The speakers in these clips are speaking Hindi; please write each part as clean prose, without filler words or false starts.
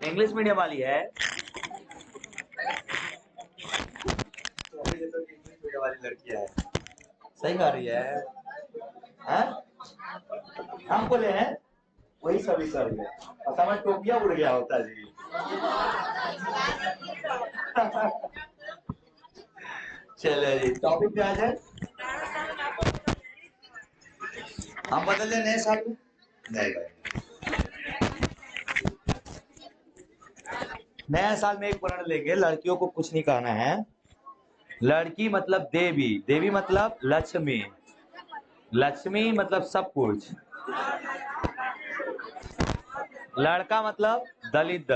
इंग्लिश मीडियम वाली है। इंग्लिश मीडियम वाली लड़की है, सही कह रही है। हम बोले हैं वही सभी सर है, और समझ टोपिया उड़ गया होता जी। चलो जी, टॉपिक क्या है? हम बदल ले नए साल में? नहीं भाई, नया साल में एक वर्ण लेंगे। लड़कियों को कुछ नहीं कहना है। लड़की मतलब देवी, देवी मतलब लक्ष्मी, लक्ष्मी मतलब सब कुछ। लड़का मतलब दलित।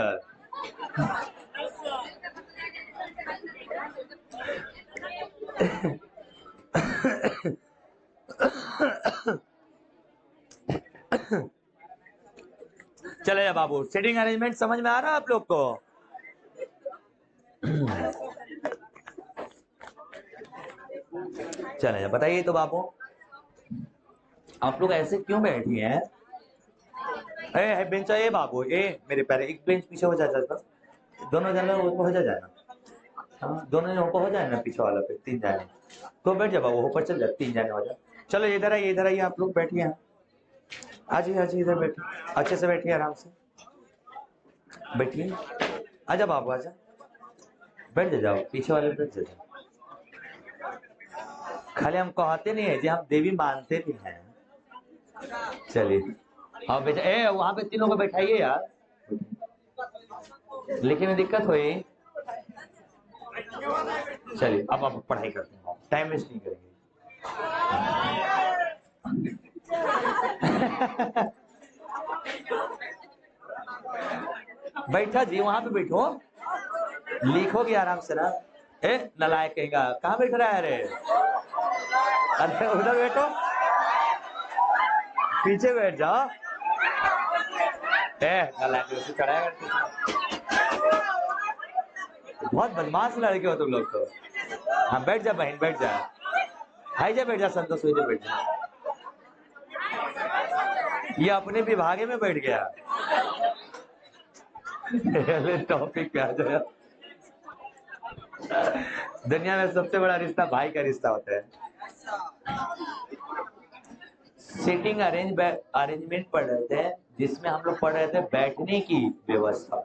चले बाबू, सीटिंग अरेंजमेंट समझ में आ रहा है आप लोग को? चले बताइए तो बाबू, आप लोग ऐसे क्यों बैठी हैं? ए बेंच ए बाबू, ए मेरे पैर, एक बेंच पीछे हो जाता, दोनों जने ऊपर हो जाना। हाँ, दोनों जने ऊपर हो जाए ना, पीछे वाला पे 3 जाने तो बैठ जा बाबू, ऊपर चल जा, 3 जाने हो जाए। चलो इधर आइए, इधर आइए, आप लोग बैठिए। आज ही इधर बैठिए, अच्छे से बैठिए, आराम से बैठिए। आजा बाबू आजा, बैठ जाओ, पीछे वाले बैठ जाओ। खाली हम कहते नहीं है जी, हम देवी मानते भी हैं। चलिए हाँ बेटा, ए वहां पे तीनों को बैठाइए यार, लिखने में दिक्कत हुई। चलिए अब आप पढ़ाई करते हैं, टाइम वेस्ट नहीं करेंगे। बैठा जी, वहां पे बैठो, लिखोगे आराम से ना। ए नलायक कहेगा, कहाँ बैठ रहा है? अरे अरे उधर बैठो, पीछे बैठ जाओ। ए नलायक चढ़ाया, बहुत बदमाश लड़के हो तुम लोग तो। हाँ बैठ जा बहन, बैठ जा, हाई जा, बैठ जा संतोष, हुई जा, बैठ जा। ये अपने विभागे में बैठ गया। टॉपिक पे आ जाए। दुनिया में सबसे बड़ा रिश्ता भाई का रिश्ता होता है। सीटिंग अरेंजमेंट पढ़ रहे थे, जिसमें हम लोग पढ़ रहे थे बैठने की व्यवस्था।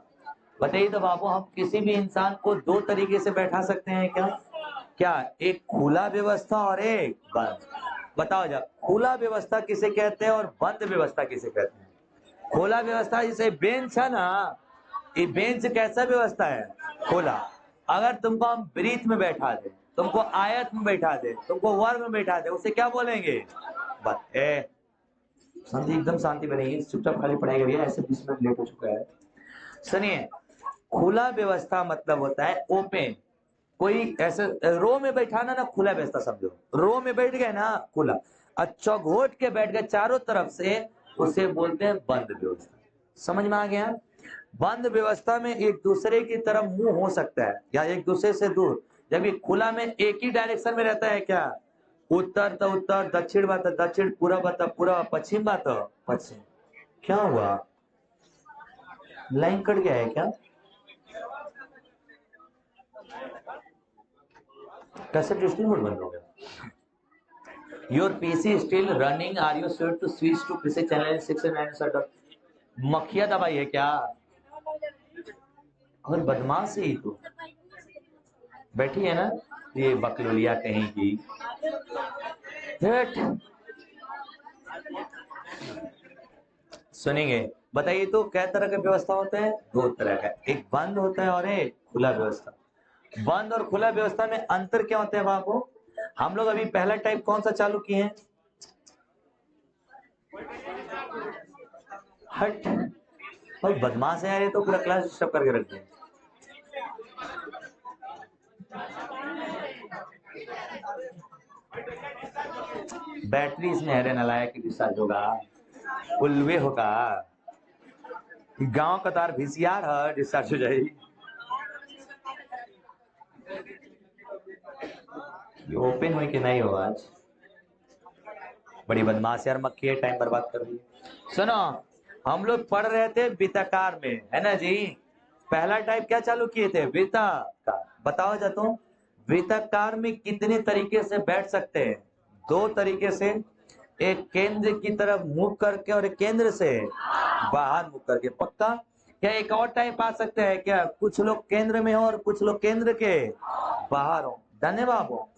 बताइए तो बाबू, हम किसी भी इंसान को 2 तरीके से बैठा सकते हैं क्या? क्या एक खुला व्यवस्था और एक बंद? बताओ जा, खुला व्यवस्था किसे कहते हैं और बंद व्यवस्था किसे कहते हैं? खुला व्यवस्था जैसे बेंच है ना, ये बेंच कैसा व्यवस्था है? खुला। अगर तुमको हम वृत्त में बैठा दे, तुमको आयत में बैठा दे, तुमको वर्ग में बैठा दे, उसे क्या बोलेंगे? बस शांति, एकदम शांति बनेगी, चुपचाप खाली पढ़ाई करिए, ऐसे 20 मिनट लेट हो चुका है। सुनिए, खुला व्यवस्था मतलब होता है ओपन। कोई ऐसे रो में बैठाना ना, खुला व्यवस्था समझो। रो में बैठ गए ना, खुला। अच्छा घोट के बैठ गए चारों तरफ से, उसे बोलते हैं बंद व्यवस्था। समझ में आ गया? बंद व्यवस्था में एक दूसरे की तरफ मुंह हो सकता है या एक दूसरे से दूर। जब ये खुला में एक ही डायरेक्शन में रहता है, क्या उत्तर तो उत्तर, दक्षिण बात दक्षिण, पूर्व बात पूर्व, पश्चिम बात पश्चिम। क्या हुआ, लाइन कट गया है क्या? कैसे डिस्प्ले मोड बंद हो गया? Your PC still running, are you sure to switch to PC channel 6 मक्खिया दवाई है क्या? और बदमाश ही तो बैठी है ना, ये बकलोलिया कहीं की। सुनेंगे, बताइए तो क्या तरह का व्यवस्था होता है? 2 तरह का, एक बंद होता है और एक खुला व्यवस्था। बंद और खुला व्यवस्था में अंतर क्या होता है बाबू? हम लोग अभी पहला टाइप कौन सा चालू किए हैं? हट, और बदमाश है यार, ये तो पूरा क्लास डिस्टर्ब करके रख दिया। बैटरी इसमें है रे नलायक, डिस्चार्ज होगा, उल्वे होगा, गांव का तार वीसीआर है, डिस्चार्ज हो जाएगी। ओपन हो कि नहीं हो आज? बड़ी बदमाश यार मक्खी है, टाइम बर्बाद कर दी। सुनो, हम लोग पढ़ रहे थे वित्ताकार में, है ना जी? पहला टाइप क्या चालू किए थे, वृत्ताकार। बताओ जातो वृत्ताकार में कितने तरीके से बैठ सकते हैं, दो तरीके से, एक केंद्र की तरफ मुंह करके और एक केंद्र से बाहर मुंह करके। पक्का? क्या एक और टाइप आ सकता है क्या, कुछ लोग केंद्र में हो और कुछ लोग केंद्र के बाहर हो? धन्यवाद हो।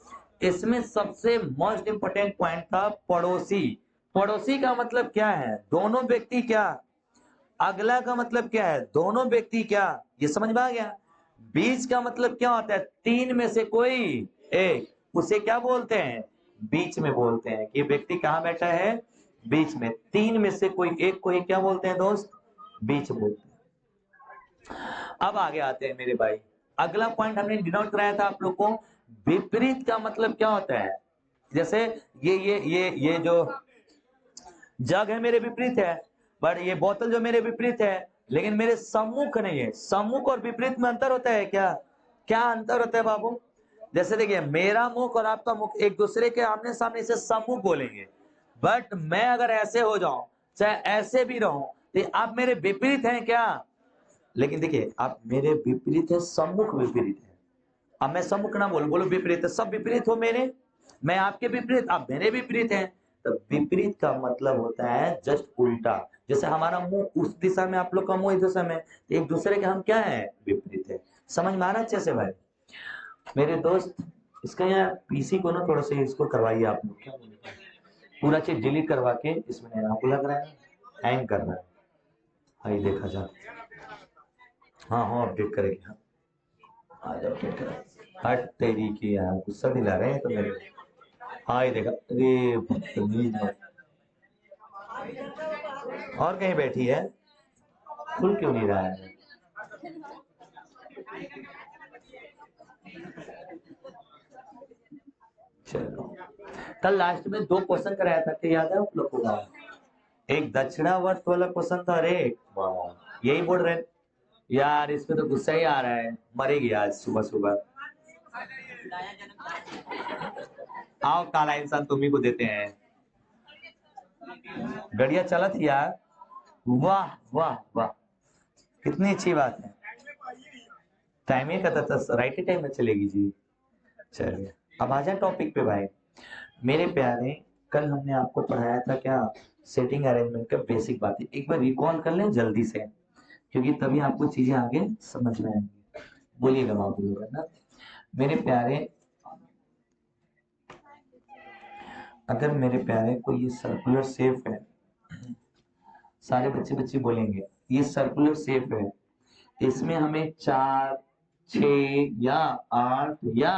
इसमें सबसे मोस्ट इंपोर्टेंट पॉइंट था पड़ोसी। पड़ोसी का मतलब क्या है, दोनों व्यक्ति क्या, अगला का मतलब क्या है, दोनों व्यक्ति क्या, ये समझ में आ गया। बीच का मतलब क्या होता है, तीन में से कोई एक, उसे क्या बोलते हैं, बीच में बोलते हैं कि व्यक्ति कहां बैठा है, बीच में। तीन में से कोई एक को ही क्या बोलते हैं दोस्त, बीच बोलते हैं। अब आगे आते हैं मेरे भाई, अगला पॉइंट हमने डिनोट कराया था आप लोग को, विपरीत का मतलब क्या होता है। जैसे ये जो जग है मेरे विपरीत है, बट ये बोतल जो मेरे विपरीत है, लेकिन मेरे सम्मुख नहीं है। सम्मुख और विपरीत में अंतर होता है क्या, क्या अंतर होता है बाबू? जैसे देखिए, मेरा मुख और आपका मुख एक दूसरे के आमने सामने से सम्मुख बोलेंगे, बट मैं अगर ऐसे हो जाऊं, चाहे ऐसे भी रहूं, तो आप मेरे विपरीत हैं क्या? लेकिन देखिए, आप मेरे विपरीत है, सम्मुख विपरीत है। अब मैं सम्मुख ना बोलूं, बोलो विपरीत है, सब विपरीत हो मेरे, मैं आपके विपरीत, आप मेरे विपरीत हैं। तो विपरीत का मतलब होता है जस्ट उल्टा। जैसे हमारा मुंह उस दिशा में, आप लोग का मुंह इस दिशा में, तो एक दूसरे के हम क्या है, विपरीत है। समझ में आ रहा अच्छे से भाई? मेरे दोस्त, इसका यहाँ पीसी को ना थोड़ा सा इसको करवाइए आप लोग, क्या बोलते हैं, पूरा चीज डिलीट करवा के इसमें आपको लग रहा है हैंग कर रहा है। हाँ, ये देखा जा, हाँ हाँ अपडेट करेगी, हाँ आज अपडेट करें। हट तेरी की, यार गुस्सा दिला रहे हैं तो मेरे। हाँ ये देखा, अरे बदतमीज मत। और कहीं बैठी है, खुल क्यों नहीं रहा है? चलो, कल लास्ट में दो क्वेश्चन कराया था, क्या याद है आप लोग को? एक दक्षिणावर्त वाला क्वेश्चन था, अरे यही बोल रहे यार, इसमें तो गुस्सा ही आ रहा है, मरेगी आज सुबह सुबह। आओ काला इंसान तुम्ही को देते हैं, गड़िया चला थी यार, वाह वाह वाह, कितनी अच्छी बात है। टाइम ही कहता था राइट ही टाइम में चलेगी जी। चलिए अब आ जाए टॉपिक पे भाई। मेरे प्यारे, कल हमने आपको पढ़ाया था क्या, सेटिंग अरेंजमेंट का बेसिक बातें, एक बार रिकॉल कर लें जल्दी से, क्योंकि तभी आपको चीजें आगे समझ में आएंगी। बोलिएगा बाबू लोग, है ना मेरे प्यारे। अगर मेरे प्यारे को ये सर्कुलर शेप है, सारे बच्चे बच्चे बोलेंगे ये सर्कुलर शेप है, इसमें हमें 4, 6 या 8 या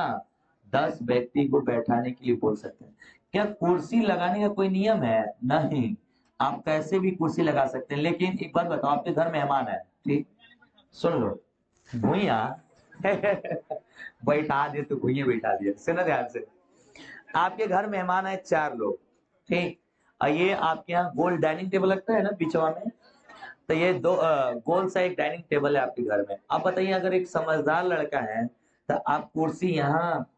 10 व्यक्ति को बैठाने के लिए बोल सकते हैं। क्या कुर्सी लगाने का कोई नियम है? नहीं, आप कैसे भी कुर्सी लगा सकते हैं। लेकिन एक बात बताओ, आपके घर मेहमान है, ठीक, सुन लो, भूया बैठा दिए तो भूया बैठा दिया, सुनो ध्यान से। आपके घर मेहमान है 4 लोग, ठीक, और ये आपके यहाँ गोल डाइनिंग टेबल लगता है ना बीचवा में, तो ये दो गोल सा एक डाइनिंग टेबल है आपके घर में। अब बताइए, अगर एक समझदार लड़का है तो आप कुर्सी यहाँ,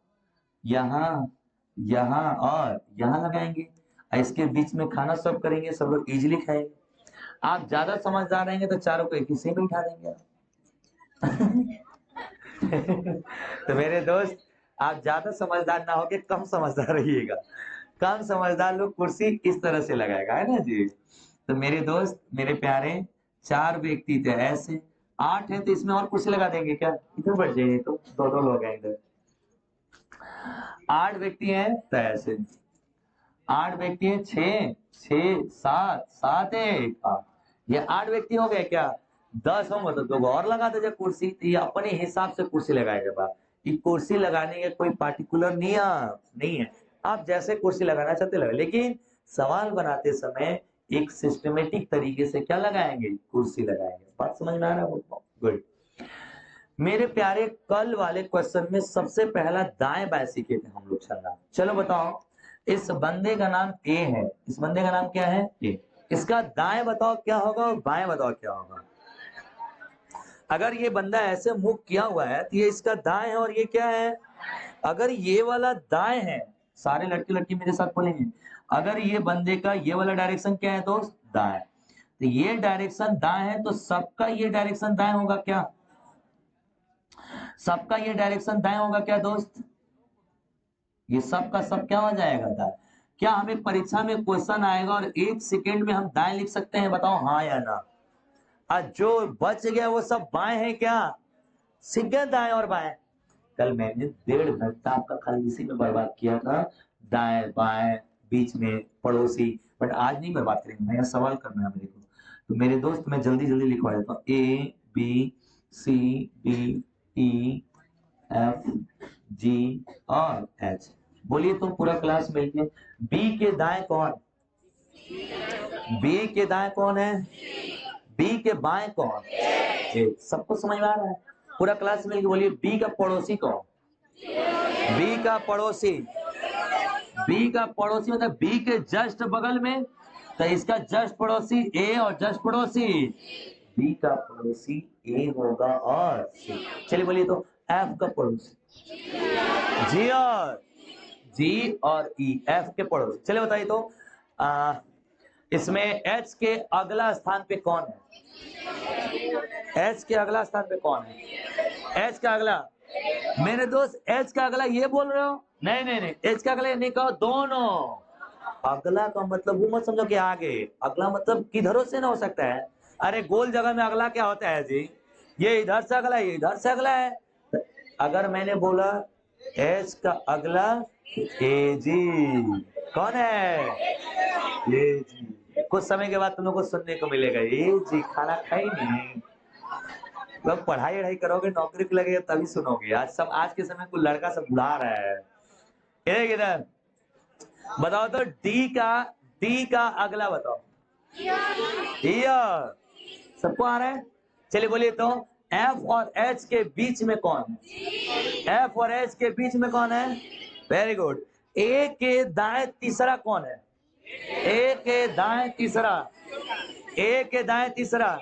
यहाँ, यहाँ और यहाँ लगाएंगे, और इसके बीच में खाना सर्व करेंगे, सब लोग इजीली खाएंगे। आप ज्यादा समझदार रहेंगे तो चारों को एक ही से बैठा देंगे तो मेरे दोस्त, आप ज्यादा समझदार ना होके कम समझदार रहिएगा। कम समझदार लोग कुर्सी इस तरह से लगाएगा, है ना जी। तो मेरे दोस्त, मेरे प्यारे, 4 व्यक्ति थे ऐसे, 8 है तो इसमें और कुर्सी लगा देंगे क्या, इधर बैठ जाइए, तो 2-2 लोग हैं इधर। 8 व्यक्ति हैं तो ऐसे, 8 व्यक्ति हैं, 6, 6, 7, 7 है 8, ये 8 व्यक्ति हो गए क्या, 10 होंगे तो 2 और लगा दीजिए कुर्सी। तो ये अपने हिसाब से कुर्सी लगाएगा बात, ये कुर्सी लगाने का कोई पार्टिकुलर नियम नहीं है, आप जैसे कुर्सी लगाना चाहते लगा, लेकिन सवाल बनाते समय एक सिस्टमेटिक तरीके से क्या लगाएंगे, कुर्सी लगाएंगे। बात समझ में आ रहा है? गुड। मेरे प्यारे, कल वाले क्वेश्चन में सबसे पहला दाएं बाएं सीखे थे हम लोग चलना। चलो बताओ, इस बंदे का नाम ए है, इस बंदे का नाम क्या है, ए, इसका दाएं बताओ क्या होगा और बाएं बताओ क्या होगा। अगर ये बंदा ऐसे मुख किया हुआ है तो ये इसका दाएं है और ये क्या है, अगर ये वाला दाएं है, सारे लड़के लड़की मेरे साथ बोलेंगे, अगर ये बंदे का ये वाला डायरेक्शन क्या है दोस्त, दाएं, तो ये डायरेक्शन दाएं है तो सबका ये डायरेक्शन दाएं होगा क्या, सबका ये डायरेक्शन दाएं होगा क्या दोस्त? ये सब का सब क्या हो जाएगा दाएं? क्या हमें परीक्षा में क्वेश्चन आएगा और 1 सेकेंड में हम दाएं लिख सकते हैं? बताओ हाँ या ना। आज जो बच गया वो सब बाएं है क्या? सीख गए दाएं और बाएं। कल मैंने 1.5 घंटा आपका खाली इसी में बर्बाद किया था, दाएं बाएं बीच में पड़ोसी। बट आज नहीं बर्बाद करेंगे, नया सवाल करना है मेरे को। तो मेरे दोस्त मैं जल्दी जल्दी लिखवा देता हूँ। A B C D E F G और एच। बोलिए तुम पूरा क्लास मिलके, बी के दाएं कौन? बी के दाएं कौन है? बी के बाएं कौन? ए। सबको समझ में आ रहा है? पूरा क्लास मिलके बोलिए बी का पड़ोसी कौन? बी का पड़ोसी, बी का पड़ोसी मतलब बी के जस्ट बगल में, तो इसका जस्ट पड़ोसी ए और जस्ट पड़ोसी बी का पड़ोसी ए होगा और सी। चलिए बोलिए तो एफ का पड़ोसी जी और ई, एफ के पड़ोसी। चलिए बताइए तो इसमें एच के अगला स्थान पे कौन है? एच के अगला स्थान पे कौन है? एच का अगला, मेरे दोस्त एच का अगला ये बोल रहे हो? नहीं नहीं नहीं, एच का अगला नहीं कहो, दोनों। अगला का मतलब वो मत समझो कि आगे, अगला मतलब किधरों से ना हो सकता है। अरे गोल जगह में अगला क्या होता है जी? ये इधर से अगला, ये इधर से अगला है। अगर मैंने बोला एच का अगला ए जी, कौन है? ए जी। कुछ समय के बाद तुम लोग को सुनने को मिलेगा ए जी खाना खाई नहीं। जब पढ़ाई वढ़ाई करोगे, नौकरी पे लगेगा तभी सुनोगे। आज सब, आज के समय को लड़का सब बुला रहा है। एक इधर बताओ तो डी का अगला बताओ। ईयर। सबको आ रहा है? चलिए बोलिए तो एफ और एच के बीच में कौन है? एफ और एच के बीच में कौन है? Very good. ए के दाएं तीसरा कौन है? ए के दाएं तीसरा, ए के दाएं तीसरा,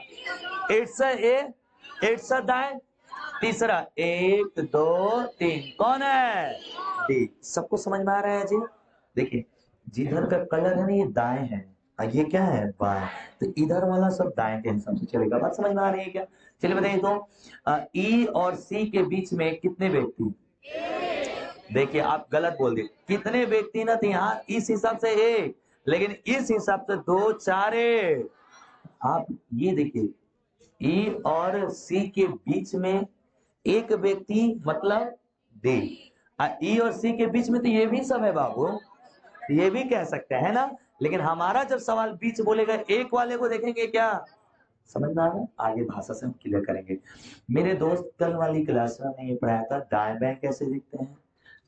इट्स ए, इट्स दाएं तीसरा, 1 2 3 कौन है? डी। सबको समझ में आ रहा है जी? देखिए जिधर का कलर है ना ये दाएं है और ये क्या है? बाएं। तो इधर वाला सब दाएं के हिसाब से चलेगा। बात समझ में आ रही है क्या? चलिए बताइए तो ई और सी के बीच में कितने व्यक्ति? देखिए आप गलत बोल दिए, कितने व्यक्ति ना थे यहाँ, इस हिसाब से एक, लेकिन इस हिसाब से 2 4 आप ये देखिए ई और सी के बीच में एक व्यक्ति मतलब डी। ई और सी के बीच में तो ये भी सब है बाबू, ये भी कह सकते हैं ना। लेकिन हमारा जब सवाल बीच बोलेगा एक वाले को देखेंगे क्या? समझ में आ रहा है? आगे भाषा से हम क्लियर करेंगे। मेरे दोस्त कल वाली क्लास में हमने ये पढ़ाया था दाएं बाएं कैसे दिखते हैं।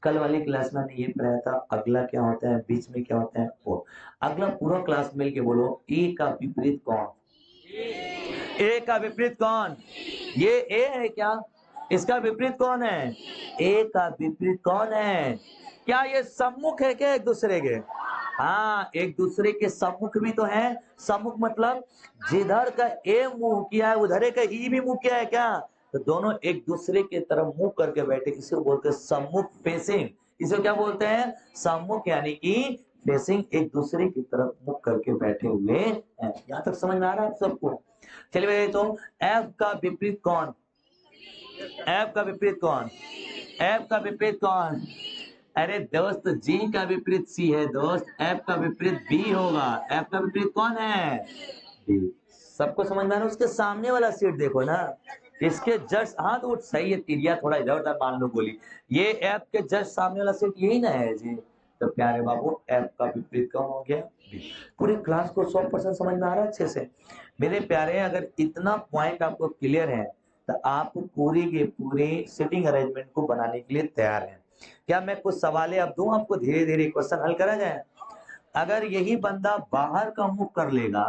कल वाली क्लास में हमने ये पढ़ाया था अगला क्या होता है, बीच में क्या होता है वो। अगला पूरा क्लास मिलके बोलो ए का विपरीत कौन? ए का विपरीत कौन? ये ए है क्या? इसका विपरीत कौन है? ए का विपरीत कौन है? क्या ये सम्मुख है क्या एक दूसरे के? हाँ एक दूसरे के सम्मुख भी तो है। सम्मुख मतलब जिधर का ए मुंह किया है उधर का ई भी मुंह किया है क्या? तो दोनों एक दूसरे के तरफ मुंह करके बैठे, इसे बोलते हैं सम्मुख फेसिंग। इसे क्या बोलते हैं? सम्मुख, यानी कि फेसिंग, एक दूसरे की तरफ मुख करके बैठे हुए हैं। यहाँ तक समझ में आ रहा है आप सबको? चलिए तो एफ का विपरीत कौन? एफ का विपरीत कौन? एफ का विपरीत कौन? अरे दोस्त जी का विपरीत सी है दोस्त, एफ का विपरीत बी होगा। एफ का विपरीत कौन है? बी। सबको समझ में आ रहा है? उसके सामने वाला सीट देखो ना, इसके जस्ट, हाँ तो सही है, तिरिया थोड़ा इधर उधर मान लो गोली, ये एफ के जस्ट सामने वाला सीट यही ना है जी। तो प्यारे बाबू एफ का विपरीत कौन हो गया? बी। पूरे क्लास को 100% समझ में आ रहा है अच्छे से? मेरे प्यारे अगर इतना पॉइंट आपको क्लियर है तो आप पूरी के पूरे सिटिंग अरेंजमेंट को बनाने के लिए तैयार हैं क्या? मैं कुछ सवालें अब दूं आपको, धीरे धीरे क्वेश्चन हल करा जाए। अगर यही बंदा बाहर का मुख कर लेगा,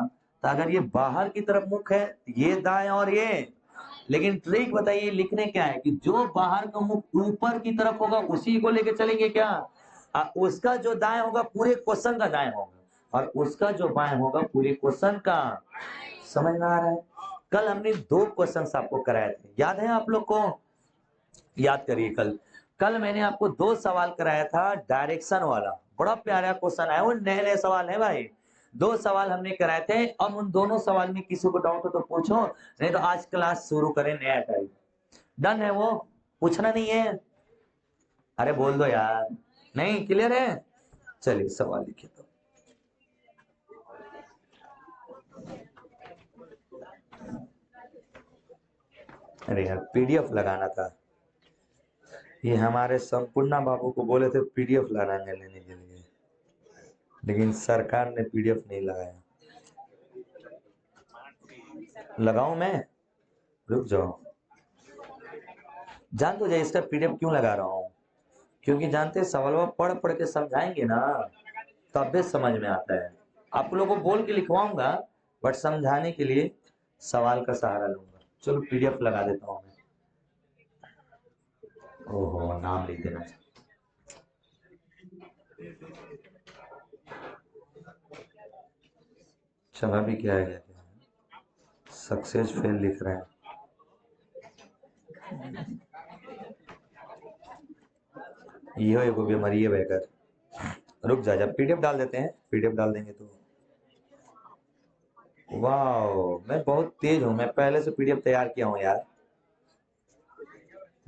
तो अगर ये बाहर की तरफ मुख है, ये दाएं और ये, लेकिन ट्रिक बताइए लिखने क्या है कि जो बाहर का मुख ऊपर की तरफ होगा उसी को लेके चलेंगे क्या? उसका जो दाएं होगा पूरे क्वेश्चन का दाएं होगा और उसका जो बाएं होगा पूरे क्वेश्चन का। समझ में आ रहा है? कल हमने 2 क्वेश्चंस आपको कराए थे, याद है आप लोग को? याद करिए कल, कल मैंने आपको 2 सवाल कराया था डायरेक्शन वाला, बड़ा प्यारा क्वेश्चन आया, वो नए नए सवाल है भाई। 2 सवाल हमने कराए थे। अब उन दोनों सवाल में किसी को डाउट हो तो पूछो, नहीं तो आज क्लास शुरू करें नया टाइप। डन है वो? पूछना नहीं है? अरे बोल दो यार। नहीं, क्लियर है? चलिए सवाल लिखिए तो। अरे यार पीडीएफ लगाना था, ये हमारे संपूर्णा बाबू को बोले थे पीडीएफ लगाने लेने के लिए, लेकिन सरकार ने पीडीएफ नहीं लगाया। लगाऊं मैं? रुक जाओ। जान दो इसका पीडीएफ क्यों लगा रहा हूँ, क्योंकि जानते सवाल पढ़ पढ़ के समझाएंगे ना तब भी समझ में आता है। आप लोगों को बोल के लिखवाऊंगा, बट समझाने के लिए सवाल का सहारा लूंगा। चलो पीडीएफ लगा देता हूँ मैं। ओहो, नाम लिख देना। चला भी क्या है, सक्सेस फेल लिख रहे हैं। ये एगो बीमारी है बेकर। रुक जा, जब पीडीएफ डाल देते हैं, पीडीएफ डाल देंगे तो। वाह, मैं बहुत तेज हूँ, मैं पहले से पीडीएफ तैयार किया हूँ यार।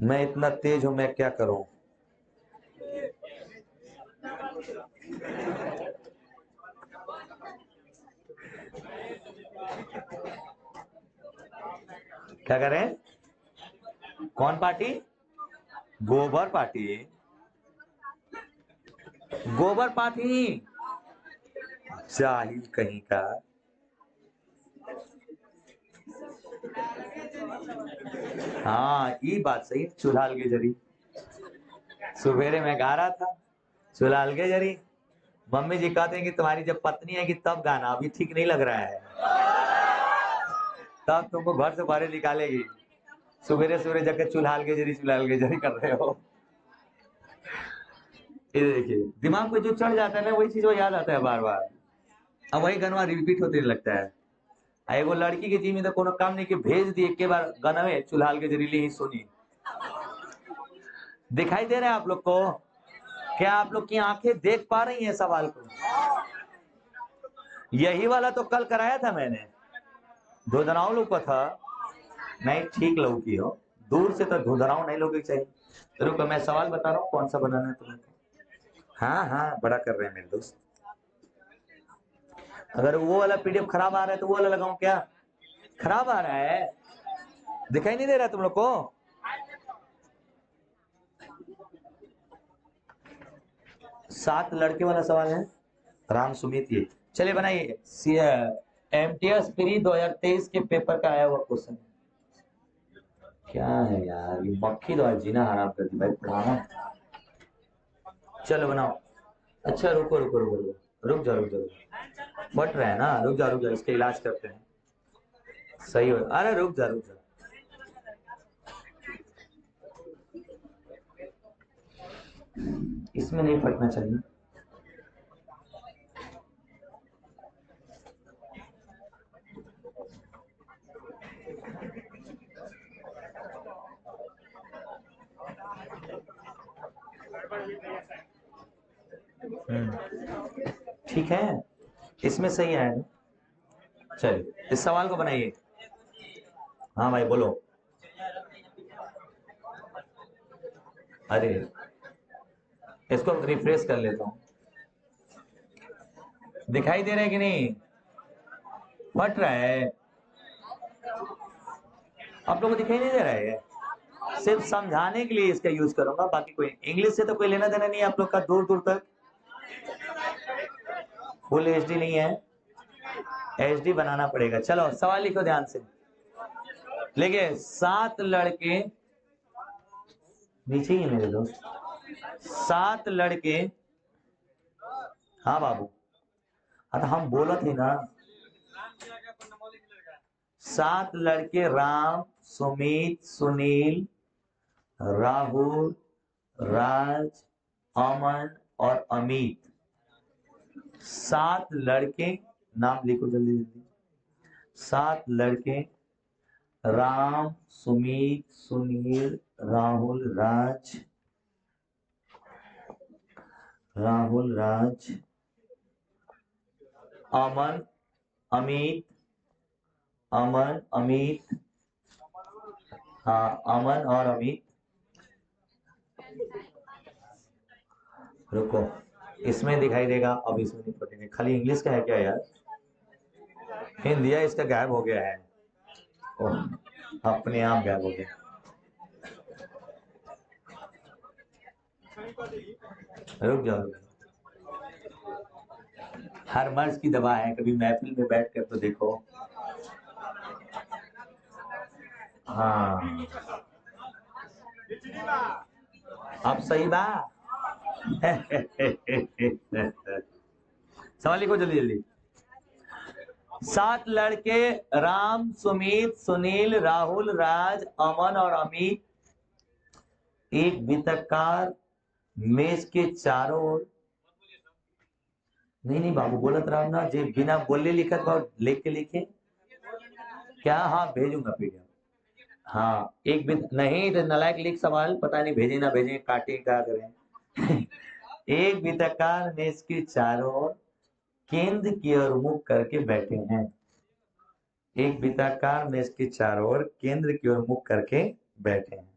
मैं इतना तेज हूँ, मैं क्या करूँ। क्या करें? कौन पार्टी? गोबर पार्टी? गोबर पार्टी? जाहिल कहीं का। हाँ ये बात सही। चुल्हाल के जरी सुबेरे में गा रहा था, चुल्हाल के जरी। मम्मी जी कहते हैं कि तुम्हारी जब पत्नी है कि तब गाना, अभी ठीक नहीं लग रहा है, तब तुमको घर से बाहर निकालेगी। सुबेरे सुबेरे जाकर चुल्हाल के जरी कर रहे हो। ये देखिए, दिमाग पे जो चढ़ जाता है ना वही चीज वो याद आता है बार बार, अब वही गाना रिपीट होते लगता है। एगो लड़की के जी में तो कोनो काम नहीं कि भेज दिए एक बार गाना में चुल्हाल के जरिए ही सुनी। दिखाई दे रहा है आप लोग को? क्या आप लोग की आंखें देख पा रही हैं सवाल को? यही वाला तो कल कराया था मैंने, धुधराव लोग का था। नहीं ठीक लौकी हो, दूर से तो धुधराव नहीं लोगे चाहिए। रुको मैं सवाल बता रहा हूँ कौन सा बनाना है तुम्हें। हाँ हाँ, बड़ा कर रहे हैं मेरे दोस्त। अगर वो वाला पीडीएफ खराब आ रहा है तो वो वाला लगाऊं क्या? खराब आ रहा है, दिखाई नहीं दे रहा तुम लोग को? 7 लड़के वाला सवाल है, राम सुमित। ये चलिए बनाइए। एमटीएस प्री 2023 के पेपर का आया हुआ क्वेश्चन। क्या है यार, ये मक्खी द्वारा जीना हराम कर दी भाई, पढ़ाना। चलो बनाओ। अच्छा रुको रुको रुको रुको, रुक जा। फट रहा है ना, रुक जा, इसका इलाज करते हैं। सही हो, अरे रुक जा। इसमें नहीं फटना चाहिए। ठीक है, इसमें सही आएगा। चलिए इस सवाल को बनाइए। हाँ भाई बोलो। अरे इसको रिफ्रेश कर लेता हूँ, दिखाई दे रहा है कि नहीं? फट रहा है, आप लोगों को दिखाई नहीं दे रहा है? सिर्फ समझाने के लिए इसका यूज करूंगा, बाकी कोई इंग्लिश से तो कोई लेना देना नहीं है आप लोग का, दूर दूर तक। फुल एचडी नहीं है, एचडी बनाना पड़ेगा। चलो सवाल लिखो ध्यान से। लेकिन 7 लड़के, नीचे ही है मेरे दोस्त। 7 लड़के, हाँ बाबू, हाँ तो हम बोला थे ना। 7 लड़के, राम, सुमित, सुनील, राहुल, राज, अमन और अमित। 7 लड़के, नाम लिखो जल्दी जल्दी। 7 लड़के, राम, सुमित, सुनील, राहुल, राज, अमन, अमित, अमन, अमित, हाँ अमन और अमित। रुको, इसमें दिखाई देगा, अब इसमें नहीं पड़ेगा। खाली इंग्लिश का है क्या यार? हिंदी है, इसका गायब हो गया है। ओह, अपने आप गायब हो गया। रुक जाओ, हर मर्ज की दवा है, कभी महफिल में बैठ कर तो देखो। हाँ, अब सही बा। सवाल लिखो जल्दी जल्दी। 7 लड़के राम, सुमित, सुनील, राहुल, राज, अमन और अमित एक वित्तकार मेज के चारों ओर। नहीं बाबू, बोलत राम ना जे बिना बोले लिखत भाव लिख के लिखे क्या? हाँ भेजूंगा पीडीएफ। हाँ, एक भी नहीं तो नलायक लिख सवाल, पता नहीं भेजे ना भेजे, काटे क्या करें। एक वित्तकार मेज के चारों ओर केंद्र की ओर मुख करके बैठे हैं। एक वृत्ताकार मेज के चारों ओर केंद्र की ओर मुख करके बैठे हैं।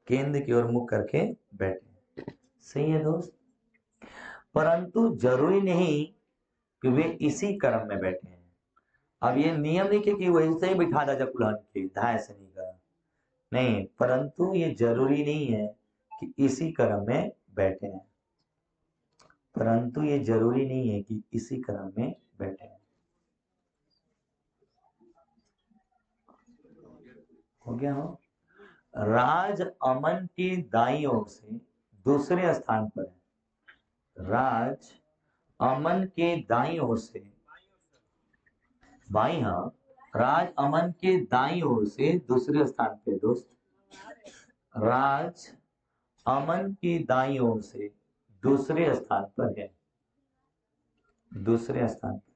केंद्र की ओर मुख करके बैठे हैं। सही है दोस्त, परंतु जरूरी नहीं कि वे इसी क्रम में बैठे हैं। अब ये नियम नहीं कि वैसे ही बिठा दा कुल्हड़ के धाय से नहीं का, नहीं, परंतु ये जरूरी नहीं है कि इसी क्रम में बैठे हैं। परंतु ये जरूरी नहीं है कि इसी क्रम में बैठे हैं। हो गया हो? राज अमन की दाईं ओर से दूसरे स्थान पर है। राज अमन के दाईं ओर से, बाईं, हाँ, राज अमन के दाईं ओर से दूसरे स्थान पे दोस्त। राज अमन की दाईं ओर से दूसरे स्थान पर है। दूसरे स्थान पर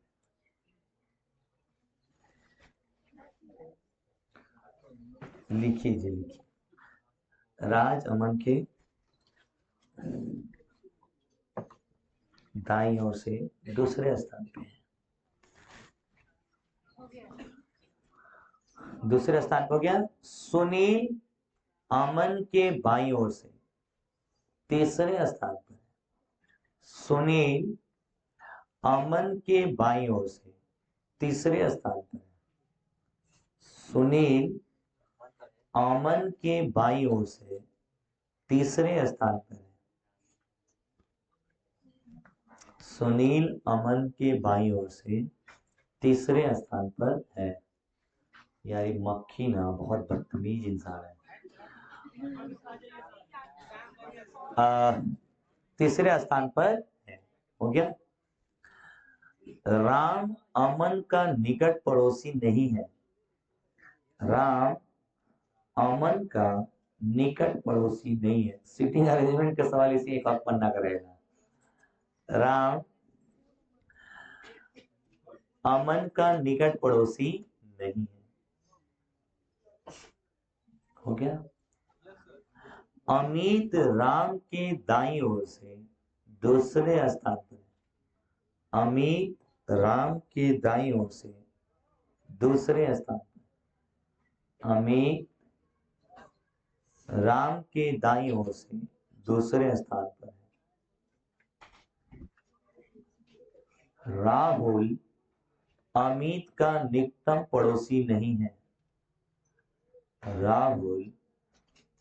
लिखिए जी, लिखिए। राज अमन के दाईं ओर से दूसरे स्थान पे है। दूसरे स्थान पर हो गया। सुनील अमन के बाईं ओर से तीसरे स्थान पर। सुनील अमन के बाईं ओर से तीसरे स्थान पर। सुनील अमन के बाईं ओर से तीसरे स्थान पर है। सुनील अमन के बाईं ओर से तीसरे स्थान पर है। यार ये मक्खी ना बहुत बदतमीज इंसान है। तीसरे स्थान पर है। हो गया। राम अमन का निकट पड़ोसी नहीं है। राम अमन का निकट पड़ोसी नहीं है। सिटिंग अरेंजमेंट का सवाल इसी एक वक्त पन्ना करेगा। राम अमन का निकट पड़ोसी नहीं है। हो गया। अमित राम के दाईं ओर से दूसरे स्थान पर। अमित राम के दाईं ओर से दूसरे स्थान पर। अमित राम के दाईं ओर से दूसरे स्थान पर है। राहुल अमित का निकटतम पड़ोसी नहीं है। राहुल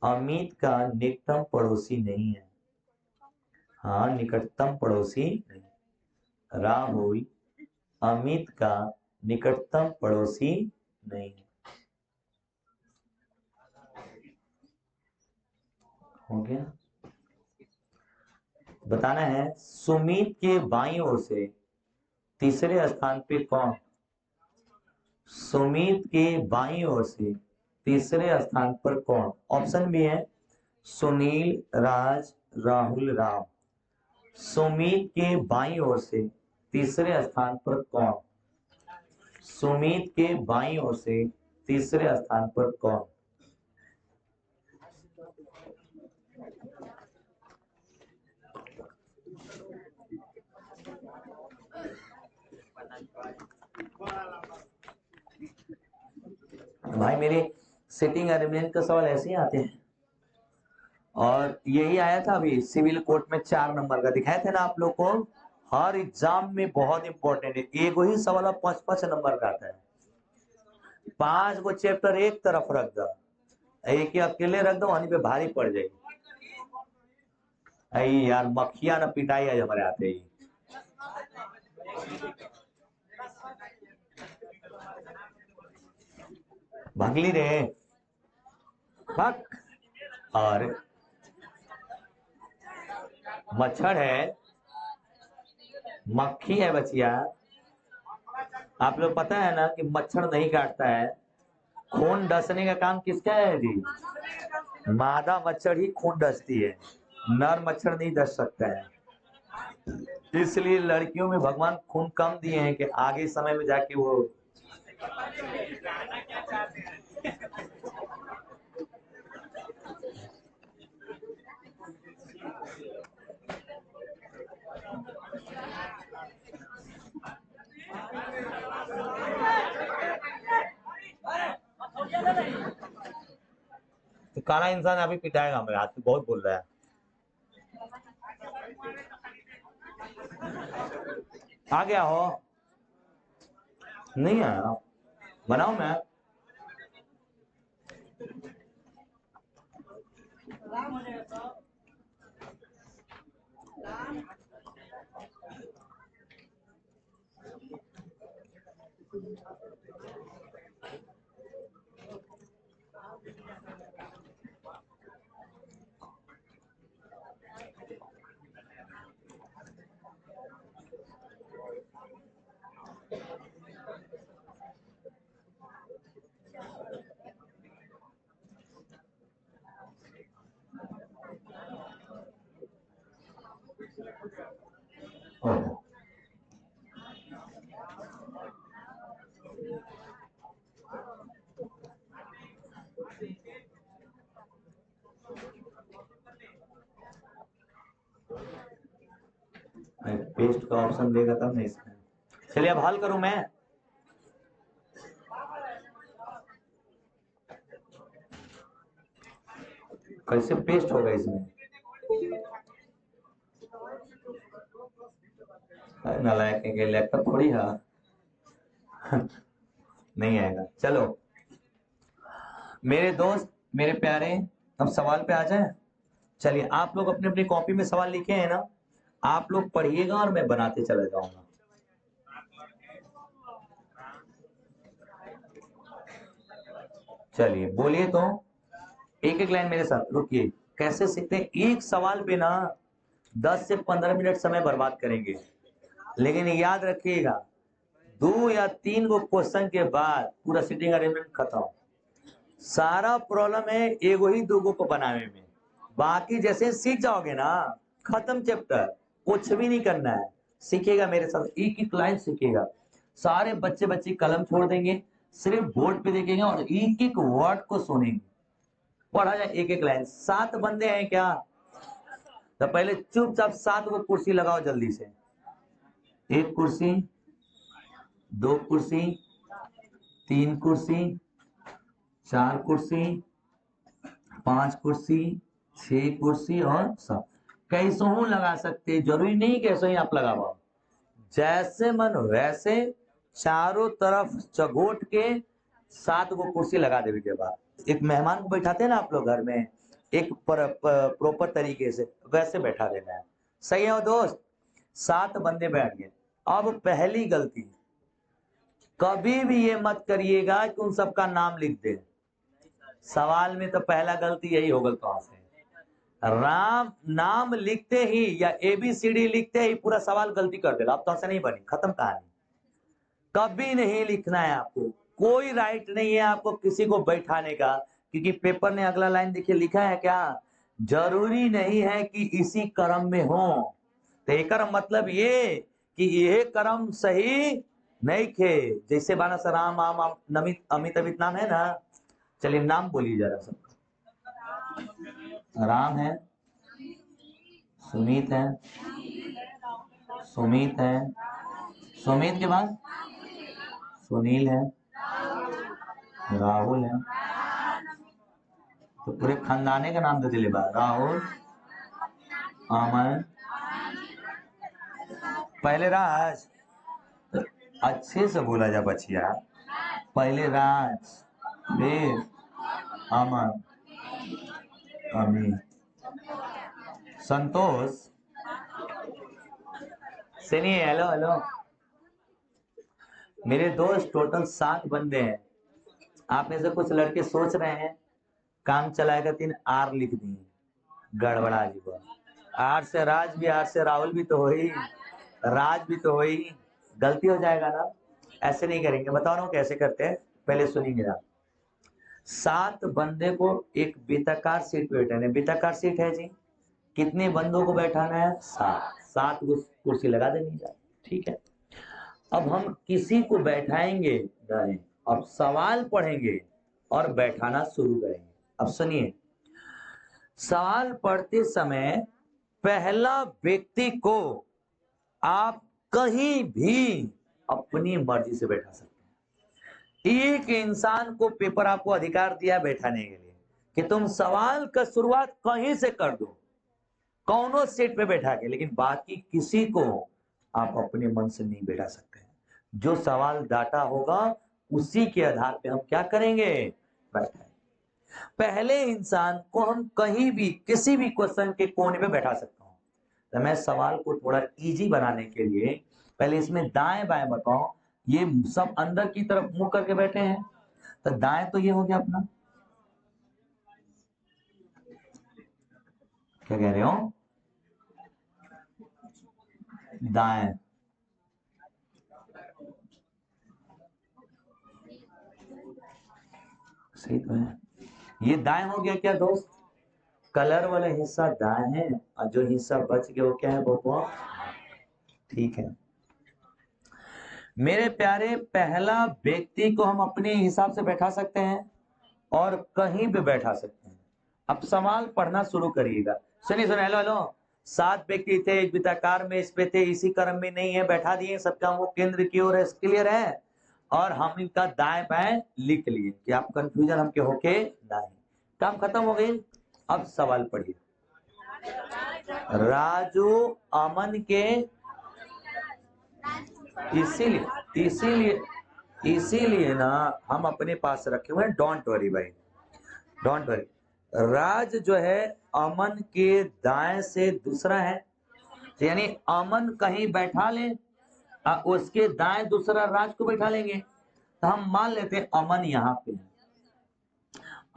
अमित का निकटतम पड़ोसी नहीं है। हाँ, निकटतम पड़ोसी नहीं। राहुल अमित का निकटतम पड़ोसी नहीं है। हो गया। बताना है सुमित के बाईं ओर से तीसरे स्थान पे कौन? सुमित के बाईं ओर से तीसरे स्थान पर कौन? ऑप्शन भी है, सुनील, राज, राहुल, राम। सुमित के बाईं ओर से तीसरे स्थान पर कौन? सुमित के बाईं ओर से तीसरे स्थान पर कौन? भाई मेरे सेटिंग अरेंजमेंट का सवाल ऐसे ही आते हैं। और यही आया था अभी सिविल कोर्ट में 4 नंबर का, दिखाए थे ना आप लोग को। हर एग्जाम में बहुत इंपॉर्टेंट है, एक ही सवाल 5-5 नंबर का आता है। 5 गो चैप्टर एक तरफ रख दो, एक ही अकेले रख दो, वहीं पे भारी पड़ जाएगी। अरे यार मक्खिया ना पिटाई है हमारे आते ही। भगली रे भग। और मच्छर है, मक्खी है बचिया। आप लोग पता है ना कि मच्छर नहीं काटता है, खून डसने का काम किसका है जी? मादा मच्छर ही खून डसती है, नर मच्छर नहीं डस सकता है। इसलिए लड़कियों में भगवान खून कम दिए हैं कि आगे समय में जाके वो। तो काला इंसान अभी पिटाएगा मेरे हाथ में, बहुत बोल रहा है। आ गया हो? नहीं आया, बनाओ मैं। पेस्ट का ऑप्शन देगा तब नहीं इसमें। चलिए अब हल करूं मैं। कैसे पेस्ट होगा इसमें? नालायक के लैपटॉप थोड़ी है। नहीं आएगा। चलो मेरे दोस्त, मेरे प्यारे, अब सवाल पे आ जाए। चलिए आप लोग अपने अपनी कॉपी में सवाल लिखे हैं ना, आप लोग पढ़िएगा और मैं बनाते चला जाऊंगा। चलिए बोलिए तो, एक एक लाइन मेरे साथ रुकिए। कैसे सीखते हैं? एक सवाल पे ना 10 से 15 मिनट समय बर्बाद करेंगे, लेकिन याद रखिएगा 2 या 3 गो क्वेश्चन के बाद पूरा सीटिंग अरेंजमेंट खत्म। सारा प्रॉब्लम है एगो ही 2 गो को बनाने में, बाकी जैसे सीख जाओगे ना खत्म चैप्टर, कुछ भी नहीं करना है। सीखेगा मेरे साथ, एक एक लाइन सीखेगा। सारे बच्चे बच्चे कलम छोड़ देंगे, सिर्फ बोर्ड पे देखेंगे और एक एक वर्ड को सुनेंगे। पढ़ा जाए एक एक लाइन। 7 बंदे हैं क्या? तो पहले चुपचाप 7 को कुर्सी लगाओ जल्दी से। 1 कुर्सी, 2 कुर्सी, 3 कुर्सी, 4 कुर्सी, 5 कुर्सी, 6 कुर्सी और सब। कैसों लगा सकते, जरूरी नहीं कैसे ही आप लगा पाओ, जैसे मन वैसे चारों तरफ चगोट के 7 गो कुर्सी लगा देने के बाद एक मेहमान को बैठाते हैं ना आप लोग घर में, एक प्रॉपर तरीके से वैसे बैठा देना है। सही है दोस्त? 7 बंदे बैठ गए। अब पहली गलती, कभी भी ये मत करिएगा कि उन सबका नाम लिख दे। सवाल में तो पहला गलती यही होगा कहां से, राम नाम लिखते ही या ABCD लिखते ही पूरा सवाल गलती कर देगा। अब तो ऐसा नहीं बनी, खत्म कहानी। कभी नहीं लिखना है आपको, कोई राइट नहीं है आपको किसी को बैठाने का, क्योंकि पेपर ने अगला लाइन देखिए लिखा है क्या, जरूरी नहीं है कि इसी क्रम में हो। तो एक मतलब ये कि यह क्रम सही नहीं थे। जैसे बाना सा राम आम नमित अमित अमित नाम है ना, चलिए नाम बोलिए जरा सबका। राम है, सुमित है, सुमित है, सुमित के बाद सुनील है, राहुल है, तो पूरे खानदाने का नाम दे दिले बा, राहुल, अमन, पहले राज, तो अच्छे से बोला जा बचिया, पहले राज, फिर अमन, अमित, संतोष। सुनिए, हेलो हेलो, मेरे दोस्त टोटल 7 बंदे हैं। आप में से कुछ लड़के सोच रहे हैं काम चलाएगा 3 आर लिख दिए, गड़बड़ा जी बा। आर से राज भी, आर से राहुल भी तो हो ही, राज भी तो हो ही, गलती हो जाएगा ना। ऐसे नहीं करेंगे, बता रहा हूँ कैसे करते हैं, पहले सुनिए आप। 7 बंदे को एक वृत्ताकार सीट पे बैठाना है। वृत्ताकार सीट है जी, कितने बंदों को बैठाना है? 7। 7 कुर्सी लगा देनी चाहिए, ठीक है। अब हम किसी को बैठाएंगे नहीं, अब सवाल पढ़ेंगे और बैठाना शुरू करेंगे। अब सुनिए, सवाल पढ़ते समय पहला व्यक्ति को आप कहीं भी अपनी मर्जी से बैठा सकते हैं। एक इंसान को पेपर आपको अधिकार दिया बैठाने के लिए कि तुम सवाल का शुरुआत कहीं से कर दो, कौनो सीट पे बैठा के, लेकिन बाकी किसी को आप अपने मन से नहीं बैठा सकते हैं। जो सवाल डाटा होगा उसी के आधार पे हम क्या करेंगे? बैठाएंगे। पहले इंसान को हम कहीं भी किसी भी क्वेश्चन के कोने पे बैठा सकता हूं। तो मैं सवाल को थोड़ा इजी बनाने के लिए पहले इसमें दाएं बाएं बताओ। ये सब अंदर की तरफ मुंह करके बैठे हैं, तो दाएं तो ये हो गया अपना, क्या कह रहे हो? दाएं, सही तो है। ये दाएं हो गया क्या दोस्त? कलर वाला हिस्सा दाएं है और जो हिस्सा बच गया वो क्या है बबुआ? ठीक है मेरे प्यारे, पहला व्यक्ति को हम अपने हिसाब से बैठा सकते हैं और कहीं भी बैठा सकते हैं। अब सवाल पढ़ना शुरू करिएगा। सुनिए सुनिए, हेलो हेलो। 7 व्यक्ति थे, एक वृत्ताकार में इस पे थे, इसी क्रम में नहीं है, बैठा दिए सबका वो केंद्र की ओर है, क्लियर है। और हम इनका दाएं बाएं लिख लिए कि आप कंफ्यूजन हमके होके नहीं। काम खत्म हो गई। अब सवाल पढ़िए। राजू अमन के, इसीलिए इसीलिए इसीलिए ना हम अपने पास रखे हुए हैं, डोंट वरी भाई, डोंट वरी। राज जो है अमन के दाएं से दूसरा है, तो यानी अमन कहीं बैठा ले, उसके दाएं दूसरा राज को बैठा लेंगे। तो हम मान लेते हैं अमन यहाँ पे है।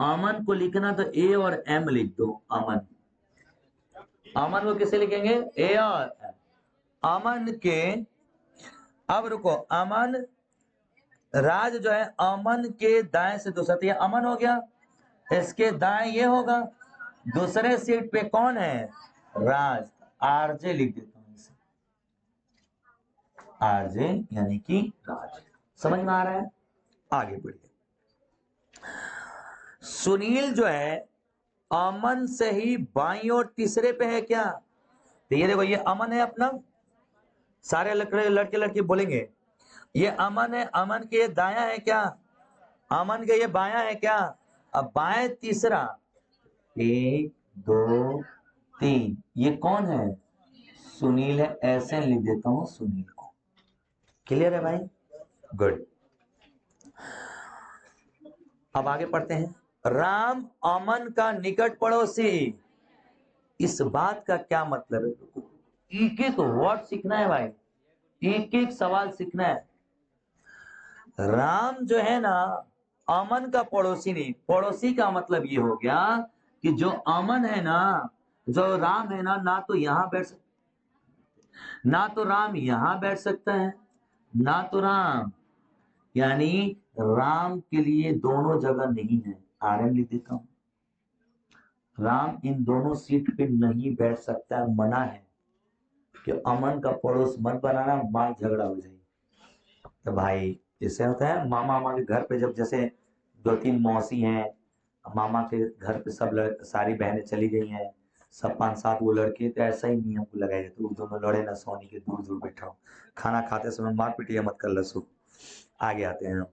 अमन को लिखना तो ए और एम लिख दो। अमन, अमन को किसे लिखेंगे? ए और एम। अमन के, अब रुको, अमन, राज जो है अमन के दाएं से दूसरा, तो ये अमन हो गया, इसके दाएं ये होगा। दूसरे सीट पे कौन है? राज। आरजे लिख देता हूं इसे, आरजे यानी कि राज। समझ में आ रहा है? आगे बढ़िए। सुनील जो है अमन से ही बाईं और तीसरे पे है क्या? तो ये देखो, ये अमन है अपना, सारे लड़के लड़के बोलेंगे ये अमन है। अमन के ये दाया है क्या? अमन के ये बाया है क्या? अब बाएं तीसरा, 1 2 3, ये कौन है? सुनील है। ऐसे लिख देता हूं सुनील को। क्लियर है भाई? गुड। अब आगे पढ़ते हैं। राम अमन का निकट पड़ोसी, इस बात का क्या मतलब है? एक एक वर्ड सीखना है भाई, एक एक सवाल सीखना है। राम जो है ना अमन का पड़ोसी नहीं। पड़ोसी का मतलब ये हो गया कि जो अमन है ना, जो राम है ना तो यहां बैठ सकता, ना तो राम यहां बैठ सकता है, ना तो राम, यानी राम के लिए दोनों जगह नहीं है। आरएम लिख देता हूं। राम इन दोनों सीट पे नहीं बैठ सकता है, मना है कि अमन का पड़ोस मत बनाना, मार झगड़ा हो जाएगी। तो भाई इससे होता है मामा के घर पे, जब जैसे 2-3 मौसी हैं, मामा के घर पे सब सारी बहनें चली गई हैं, सब 5-7 वो लड़के, तो ऐसा ही नियम को लगाया जाता है, दोनों लड़े ना, सोनी के दूर दूर बैठा हो, खाना खाते समय मार पीटिया मत कर लसू। आगे आते हैं।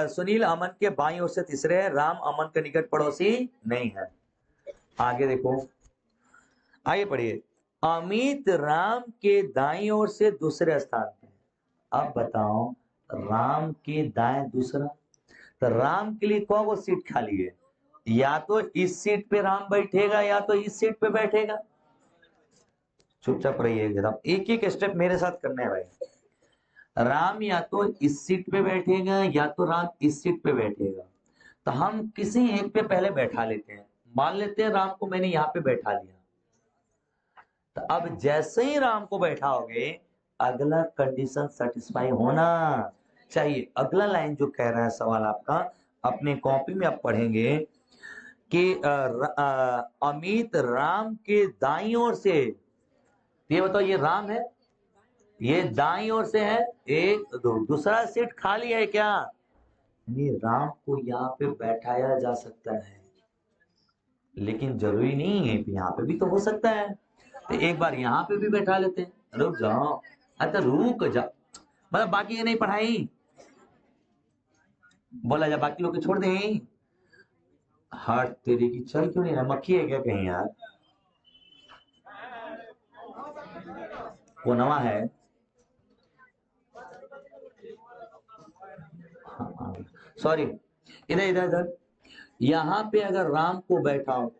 सुनील अमन के बाईं ओर से तीसरे है, राम अमन के निकट पड़ोसी नहीं है। आगे देखो, आगे पढ़िए। अमित राम के दाईं ओर से दूसरे स्थान पे। अब बताओ, राम के दाएं दूसरा, तो राम के लिए कौन वो सीट खाली है? या तो इस सीट पे राम बैठेगा या तो इस सीट पे बैठेगा। चुपचाप रहिए जरा, एक एक स्टेप मेरे साथ करना है भाई। राम या तो इस सीट पे बैठेगा या तो राम इस सीट पे बैठेगा। तो हम किसी एक पे पहले बैठा लेते हैं। मान लेते हैं राम को मैंने यहाँ पे बैठा लिया। तो अब जैसे ही राम को बैठाओगे, अगला कंडीशन सेटिस्फाई होना चाहिए। अगला लाइन जो कह रहा है सवाल आपका, अपने कॉपी में आप पढ़ेंगे कि अमित राम के दाईं ओर से, ये बताओ ये राम है, ये दाईं ओर से है, एक दो, दूसरा सीट खाली है क्या? यानी राम को यहाँ पे बैठाया जा सकता है, लेकिन जरूरी नहीं है यहाँ पे भी तो हो सकता है। तो एक बार यहाँ पे भी बैठा लेते हैं। रुक जाओ, अच्छा रुक जाओ, मतलब बाकी ये नहीं पढ़ाई, बोला जा बाकी लोग को छोड़ दें। हार्ट तेरी की चल क्यों नहीं रहा, मक्खी है क्या कहीं यार? वो नवा है। सॉरी, इधर इधर इधर, यहाँ पे अगर राम को बैठाओ,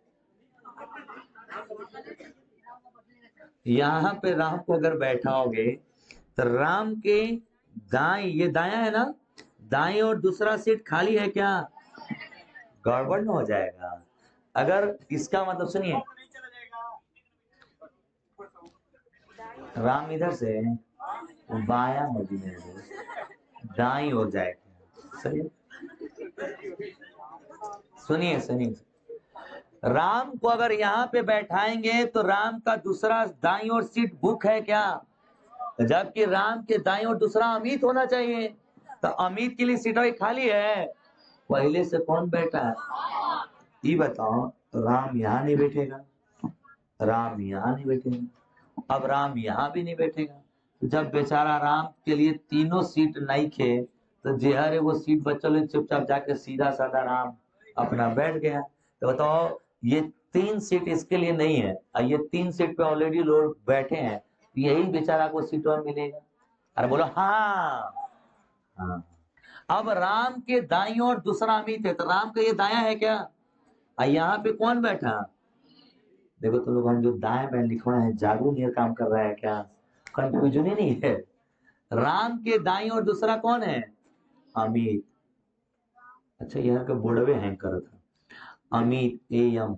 यहाँ पे राम को अगर बैठाओगे तो राम के दाएं, ये दाया है ना, दाएं और दूसरा सीट खाली है क्या? गड़बड़ न हो जाएगा। अगर इसका मतलब सुनिए, राम इधर से बाया मजी में दाई हो जाएगा। सही है? सुनिए सुनिए, राम को अगर यहाँ पे बैठाएंगे तो राम का दूसरा दाई और सीट बुक है क्या? जबकि राम के दाई और दूसरा अमित होना चाहिए। तो अमित के लिए सीट अभी खाली है। पहले से कौन बैठा है? ये बताओ, राम यहाँ नहीं बैठेगा, राम यहाँ नहीं बैठेगा, अब राम यहाँ भी नहीं बैठेगा। तो जब बेचारा राम के लिए तीनों सीट नहीं खे, तो जेहर है वो सीट बचल, चुपचाप जाके सीधा साधा राम अपना बैठ गया। तो बताओ, ये 3 सीट इसके लिए नहीं है और ये 3 सीट पे ऑलरेडी लोग बैठे हैं, यही बेचारा को सीट और मिलेगा। अरे बोलो हाँ। हाँ, अब राम के दाईं और दूसरा अमित है, तो राम का ये दाया है क्या? और यहाँ पे कौन बैठा? देखो तो लोग, हम जो दाएं बाएं लिखवा है जादू नहीं काम कर रहा है क्या? कंफ्यूजन ही नहीं है। राम के दाईं और दूसरा कौन है? अमित। अच्छा, यहाँ का बोर्डवे हैंग कर था। अमित ए एम,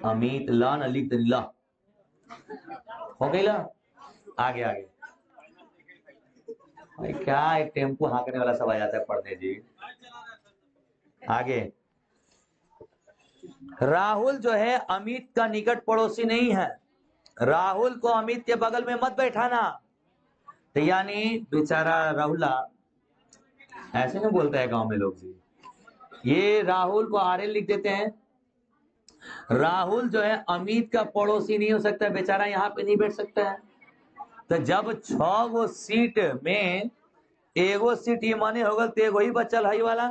अमित ला न लिख दे, ला हो गई ला। आगे आगे भाई, क्या एक टेम्पो हाँकने वाला सब आ जाता है पढ़ने जी। आगे, राहुल जो है अमित का निकट पड़ोसी नहीं है। राहुल को अमित के बगल में मत बैठाना। तो यानी बेचारा राहुला, ऐसे नहीं बोलता है गांव में लोग जी, ये राहुल को आर लिख देते हैं। राहुल जो है अमित का पड़ोसी नहीं हो सकता, बेचारा यहाँ पे नहीं बैठ सकता है। तो जब 6 गो सीट में एगो सीट ये माने होगा तो एगो ही बचल है वाला,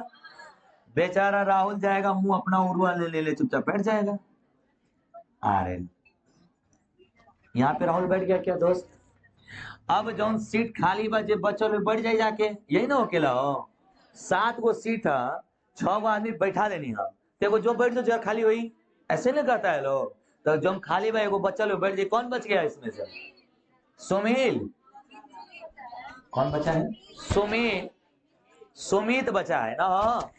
बेचारा राहुल जाएगा मुंह अपना उड़वा ले चुपचाप बैठ जाएगा। अरे यहाँ पे राहुल बैठ गया क्या दोस्त? अब जौन सीट खाली बचे बचल में बैठ जाए जाके, यही ना अकेला हो। 7 गो सीट है, 6 गो आदमी बैठा देनी है, तो जो बैठ जो जगह खाली हुई, ऐसे नहीं कहता है लोग। तो जो खाली बा एगो बचल बैठ जाए, कौन बच गया इसमें से? सुमील। कौन बचा है? सुमित। सुमित बचा है ना?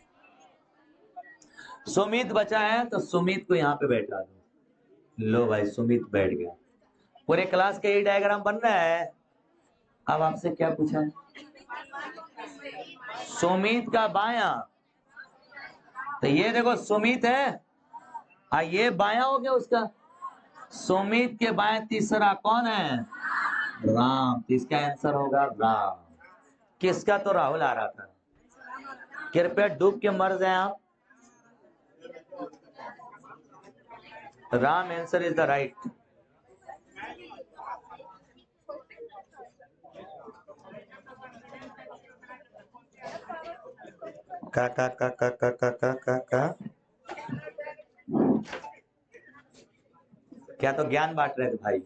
सुमित बचा है, तो सुमित को यहाँ पे बैठा दो। लो भाई, सुमित बैठ गया। पूरे क्लास का ये डायग्राम बन रहा है। अब आपसे क्या पूछा है? सुमित का बाया, तो ये देखो सुमित है, ये बाया हो गया उसका। सुमित के बाया तीसरा कौन है? राम। तो इसका आंसर होगा राम। किसका? तो राहुल आ रहा था। कृपया डूब के मर जाए आप। Ram answer is the right. का क्या तो ज्ञान बांट रहे थे भाई।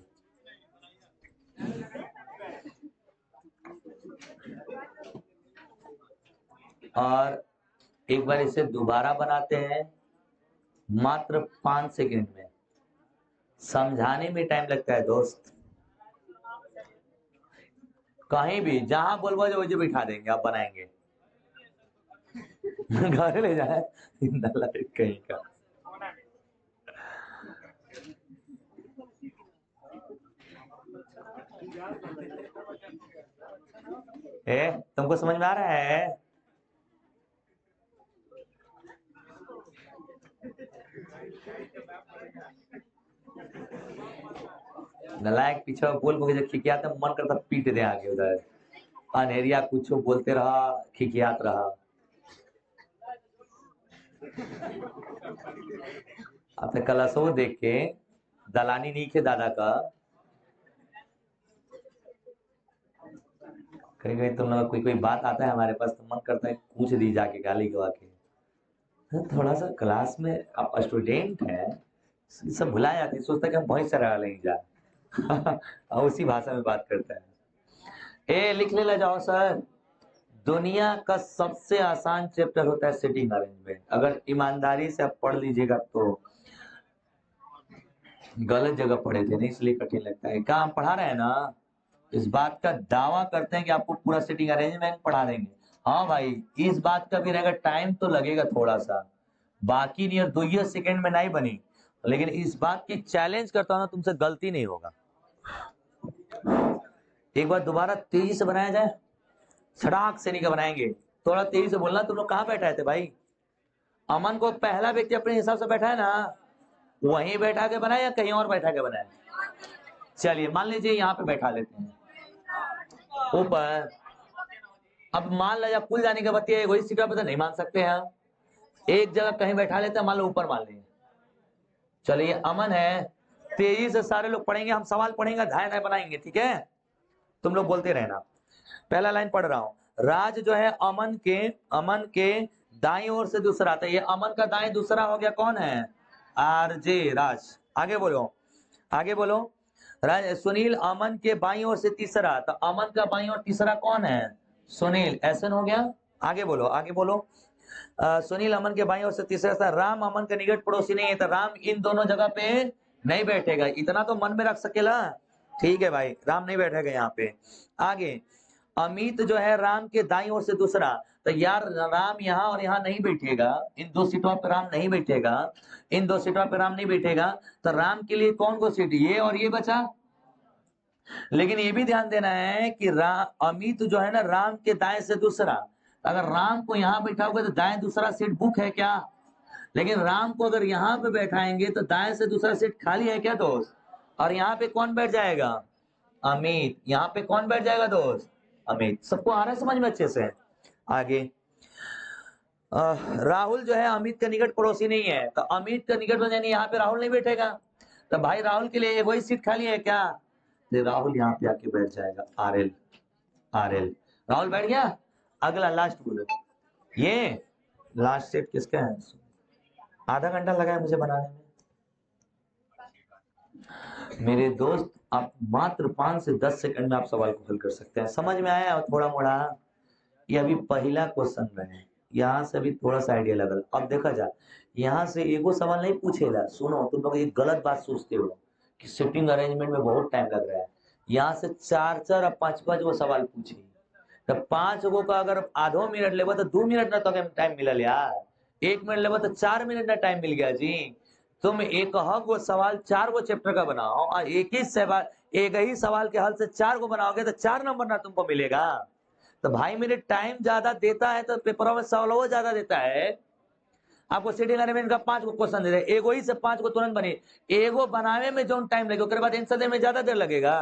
और एक बार इसे दोबारा बनाते हैं मात्र 5 सेकंड में। समझाने में टाइम लगता है दोस्त। कहीं भी जहां बोलबो जो वही बिठा देंगे, आप बनाएंगे। घर ले जाए कहीं का। तुमको समझ में आ रहा है? नलायक पीछे बोल बोल जब खिकियाते मन करता पीट दे आगे उधर। अनहेरिया कुछ बोलते रहा, खिकियात रहा। अपने कलशों देख के दलानी नहीं खे दादा का। कहीं कहीं तुम लोग कोई बात आता है हमारे पास तो मन करता है पूछ दी जाके, गाली गवा के। थोड़ा सा क्लास में आप स्टूडेंट है, सब भुला जाते, सोचता है कि हम वहीं से रहा नहीं जा। और उसी भाषा में बात करता है। लिख ले जाओ सर। दुनिया का सबसे आसान चैप्टर होता है सिटिंग अरेंजमेंट। अगर ईमानदारी से आप पढ़ लीजिएगा तो गलत जगह पढ़े थे ना, इसलिए कठिन लगता है। क्या हम पढ़ा रहे हैं ना, इस बात का दावा करते हैं कि आपको पूरा सिटिंग अरेंजमेंट पढ़ा देंगे। हाँ भाई, इस बात का भी रहेगा, टाइम तो लगेगा थोड़ा सा, बाकी नहीं, 2 सेकंड में नहीं बनी। लेकिन इस बात की चैलेंज करता हूं ना, तुमसे गलती नहीं होगा। एक बार दोबारा तेजी से बनाया जाए, सड़ाक से नहीं का बनाएंगे। थोड़ा तेजी से बोलना। तुम लोग कहाँ बैठा थे भाई? अमन को पहला व्यक्ति अपने हिसाब से बैठा है ना, वहीं बैठा के बनाए या कहीं और बैठा के बनाए? चलिए मान लीजिए यहाँ पे बैठा लेते हैं ऊपर। अब मान लीजिए पुल जाने के बाद वही सीट पे तो नहीं मान सकते हैं, एक जगह कहीं बैठा लेते हैं, मान लो ऊपर मान लीजिए। चलिए अमन है, तेजी से सारे लोग पढ़ेंगे, हम सवाल पढ़ेंगे, धाय धाय बनाएंगे, ठीक है? तुम लोग बोलते रहना। पहला लाइन पढ़ रहा हूं। राज जो है अमन के दाई ओर से दूसरा आता है। ये अमन का दाएं दूसरा हो गया, कौन है? आरजे राज। आगे बोलो, आगे बोलो। राज सुनील अमन के बाई ओर से तीसरा, तो अमन का बाई ओर तीसरा कौन है? सुनील। ऐसा हो गया। आगे बोलो, आगे बोलो। सुनील अमन के बाई ओर से तीसरा था। राम अमन का निकट पड़ोसी नहीं है, तो राम इन दोनों जगह पे नहीं बैठेगा। इतना तो मन में रख सकेला, ठीक है भाई, राम नहीं बैठेगा यहाँ पे। आगे अमित जो है राम के दाई ओर से दूसरा, तो यार राम यहाँ और यहाँ नहीं बैठेगा, इन 2 सीटों पर राम नहीं बैठेगा, इन 2 सीटों पर राम नहीं बैठेगा। तो राम के लिए कौन को सीट, ये और ये बचा। लेकिन ये भी ध्यान देना है कि अमित जो है ना राम के दाएं से दूसरा, अगर राम को यहाँ बैठाओगे तो दाएं दूसरा सीट बुक है क्या? लेकिन राम को अगर यहाँ पे बैठाएंगे तो दाएं से दूसरा सीट खाली है क्या दोस्त? और यहाँ पे कौन बैठ जाएगा? अमित। यहाँ पे कौन बैठ जाएगा दोस्त? अमित। सबको आ रहा है समझ में अच्छे से? आगे राहुल जो है अमित का निकट पड़ोसी नहीं है, तो अमित का निकट यानी यहाँ पे राहुल नहीं बैठेगा, तो भाई राहुल के लिए वही सीट खाली है क्या? तो राहुल यहाँ पे आके बैठ जाएगा, आरएल। आरएल राहुल बैठ गया। अगला लास्ट बोलो, ये लास्ट सेट किसका है? आधा घंटा लगा है मुझे बनाने में। मेरे दोस्त आप मात्र 5 से 10 सेकंड में आप सवाल को हल कर सकते हैं। समझ में आया थोड़ा मोड़ा? ये अभी पहला क्वेश्चन रहे, यहाँ से भी थोड़ा सा आइडिया लगा। अब देखा जा, यहाँ से एगो सवाल नहीं पूछेगा। सुनो, तुम लोग एक गलत बात सोचते हो कि सिटिंग अरेंजमेंट में बहुत टाइम लग रहा है। यहाँ से 4 और 5 गो सवाल पूछे, तो 5 गो का अगर आधो मिनट लेबो तो 2 मिनट ना तो टाइम मिलल यार, 1 मिनट लेबो तो 4 मिनट ना टाइम मिल गया जी। तुम एक गो सवाल 4 गो चैप्टर का बनाओ और एक ही सवाल के हल से 4 गो बनाओगे तो 4 नंबर ना तुमको मिलेगा। तो भाई मेरे टाइम ज्यादा देता है तो पेपरों में सवालों ज्यादा देता है। आपको सिटिंग अरेंजमेंट का 5 गो क्वेश्चन दे दे, एगो ही से 5 गो तुरंत बने, एगो बनावे में जो टाइम लगेगा उसके बाद आंसर देने में ज्यादा देर लगेगा।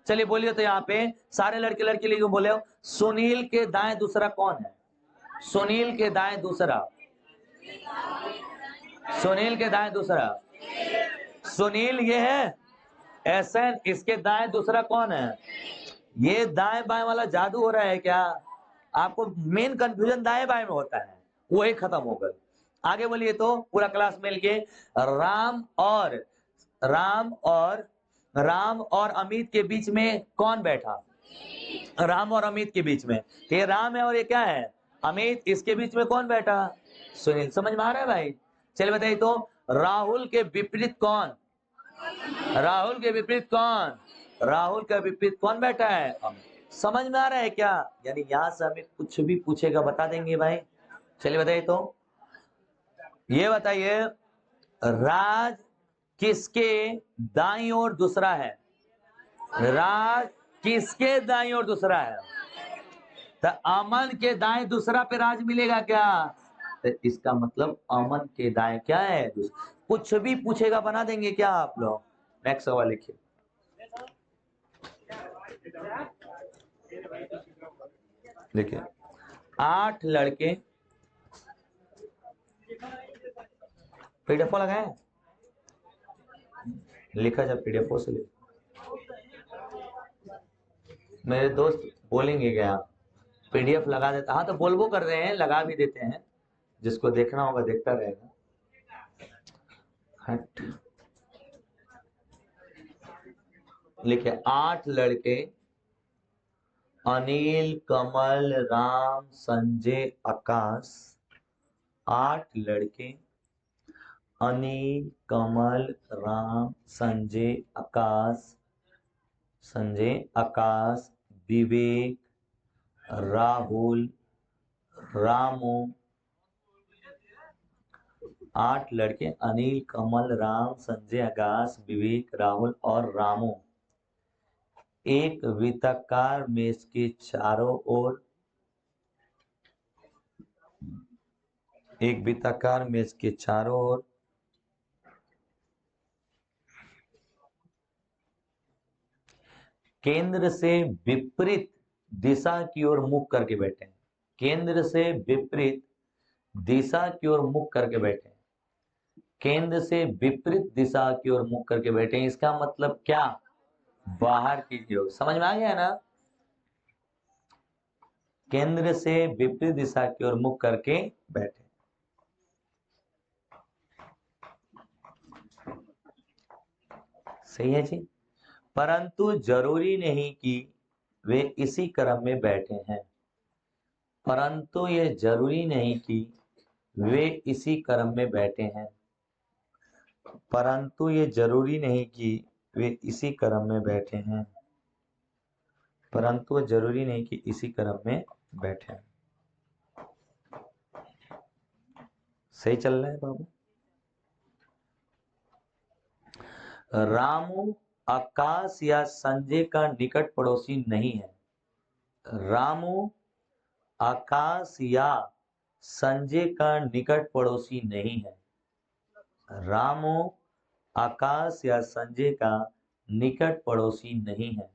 चलिए बोलिए, तो यहाँ पे सारे लड़के लड़की लिए बोले हो, सुनील के दाएं दूसरा कौन है? सुनील के दाएं दूसरा, सुनील के दाएं दूसरा, सुनील ये है एसएन, इसके दाएं दूसरा कौन है? ये दाएं बाएं वाला जादू हो रहा है क्या? आपको मेन कंफ्यूजन दाएं बाएं में होता है, वो एक खत्म हो गए। आगे बोलिए तो पूरा क्लास मिल के राम और राम और अमित के बीच में कौन बैठा? राम और अमित के बीच में। ये राम है और ये क्या है? अमित। इसके बीच में कौन बैठा? सुनील। समझ में आ रहा है भाई? चलिए बताइए तो राहुल के विपरीत कौन? राहुल के विपरीत कौन? राहुल का विपरीत कौन बैठा है? अमित। समझ में आ रहा है क्या? यानी यहां से हमें कुछ भी पूछेगा बता देंगे भाई। चलिए बताइए तो ये बताइए राज किसके दाईं ओर दूसरा है? राज किसके दाईं ओर दूसरा है? तो अमन के दाएं दूसरा पे राज मिलेगा क्या? तो इसका मतलब अमन के दाएं क्या है? कुछ भी पूछेगा बना देंगे क्या आप लोग? नेक्स्ट सवाल लिखिए। देखिए 8 लड़के पीडीएफ लगाए, लिखा जब पीडीएफ से लिखा। मेरे दोस्त बोलेंगे क्या पीडीएफ लगा देता? हाँ तो बोलबो कर रहे हैं, लगा भी देते हैं, जिसको देखना होगा देखता रहेगा। लिखे 8 लड़के अनिल, कमल, राम, संजय, आकाश। 8 लड़के अनिल, कमल, राम, संजय, आकाश, विवेक, राहुल, रामू। 8 लड़के अनिल, कमल, राम, संजय, आकाश, विवेक, राहुल और रामू एक वृत्ताकार मेज के चारों ओर केंद्र से विपरीत दिशा की ओर मुख करके बैठे हैं। केंद्र से विपरीत दिशा की ओर मुख करके बैठे हैं। केंद्र से विपरीत दिशा की ओर मुख करके बैठे हैं। इसका मतलब क्या? बाहर की ओर। समझ में आ गया ना? केंद्र से विपरीत दिशा की ओर मुख करके बैठे। सही है जी। परंतु जरूरी नहीं कि वे इसी क्रम में बैठे हैं। परंतु ये जरूरी नहीं कि वे इसी क्रम में बैठे हैं। परंतु ये जरूरी नहीं कि वे इसी क्रम में बैठे हैं। परंतु जरूरी नहीं कि इसी क्रम में बैठे हैं। सही चल रहा है बाबू? रामू आकाश या संजय का निकट पड़ोसी नहीं है। रामू आकाश या संजय का निकट पड़ोसी नहीं है। रामू आकाश या संजय का निकट पड़ोसी नहीं है।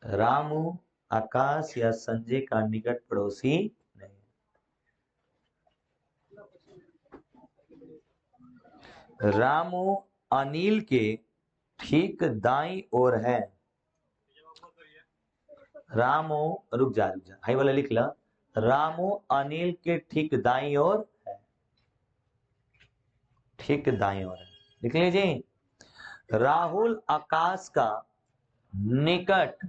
रामू आकाश या संजय का निकट पड़ोसी नहीं है। रामू अनिल के ठीक दाईं ओर है। रामू रुक जा हाई वाला लिख ला। रामू अनिल के ठीक दाईं ओर है। ठीक दाईं ओर है, लिख लीजिए। राहुल आकाश का निकट,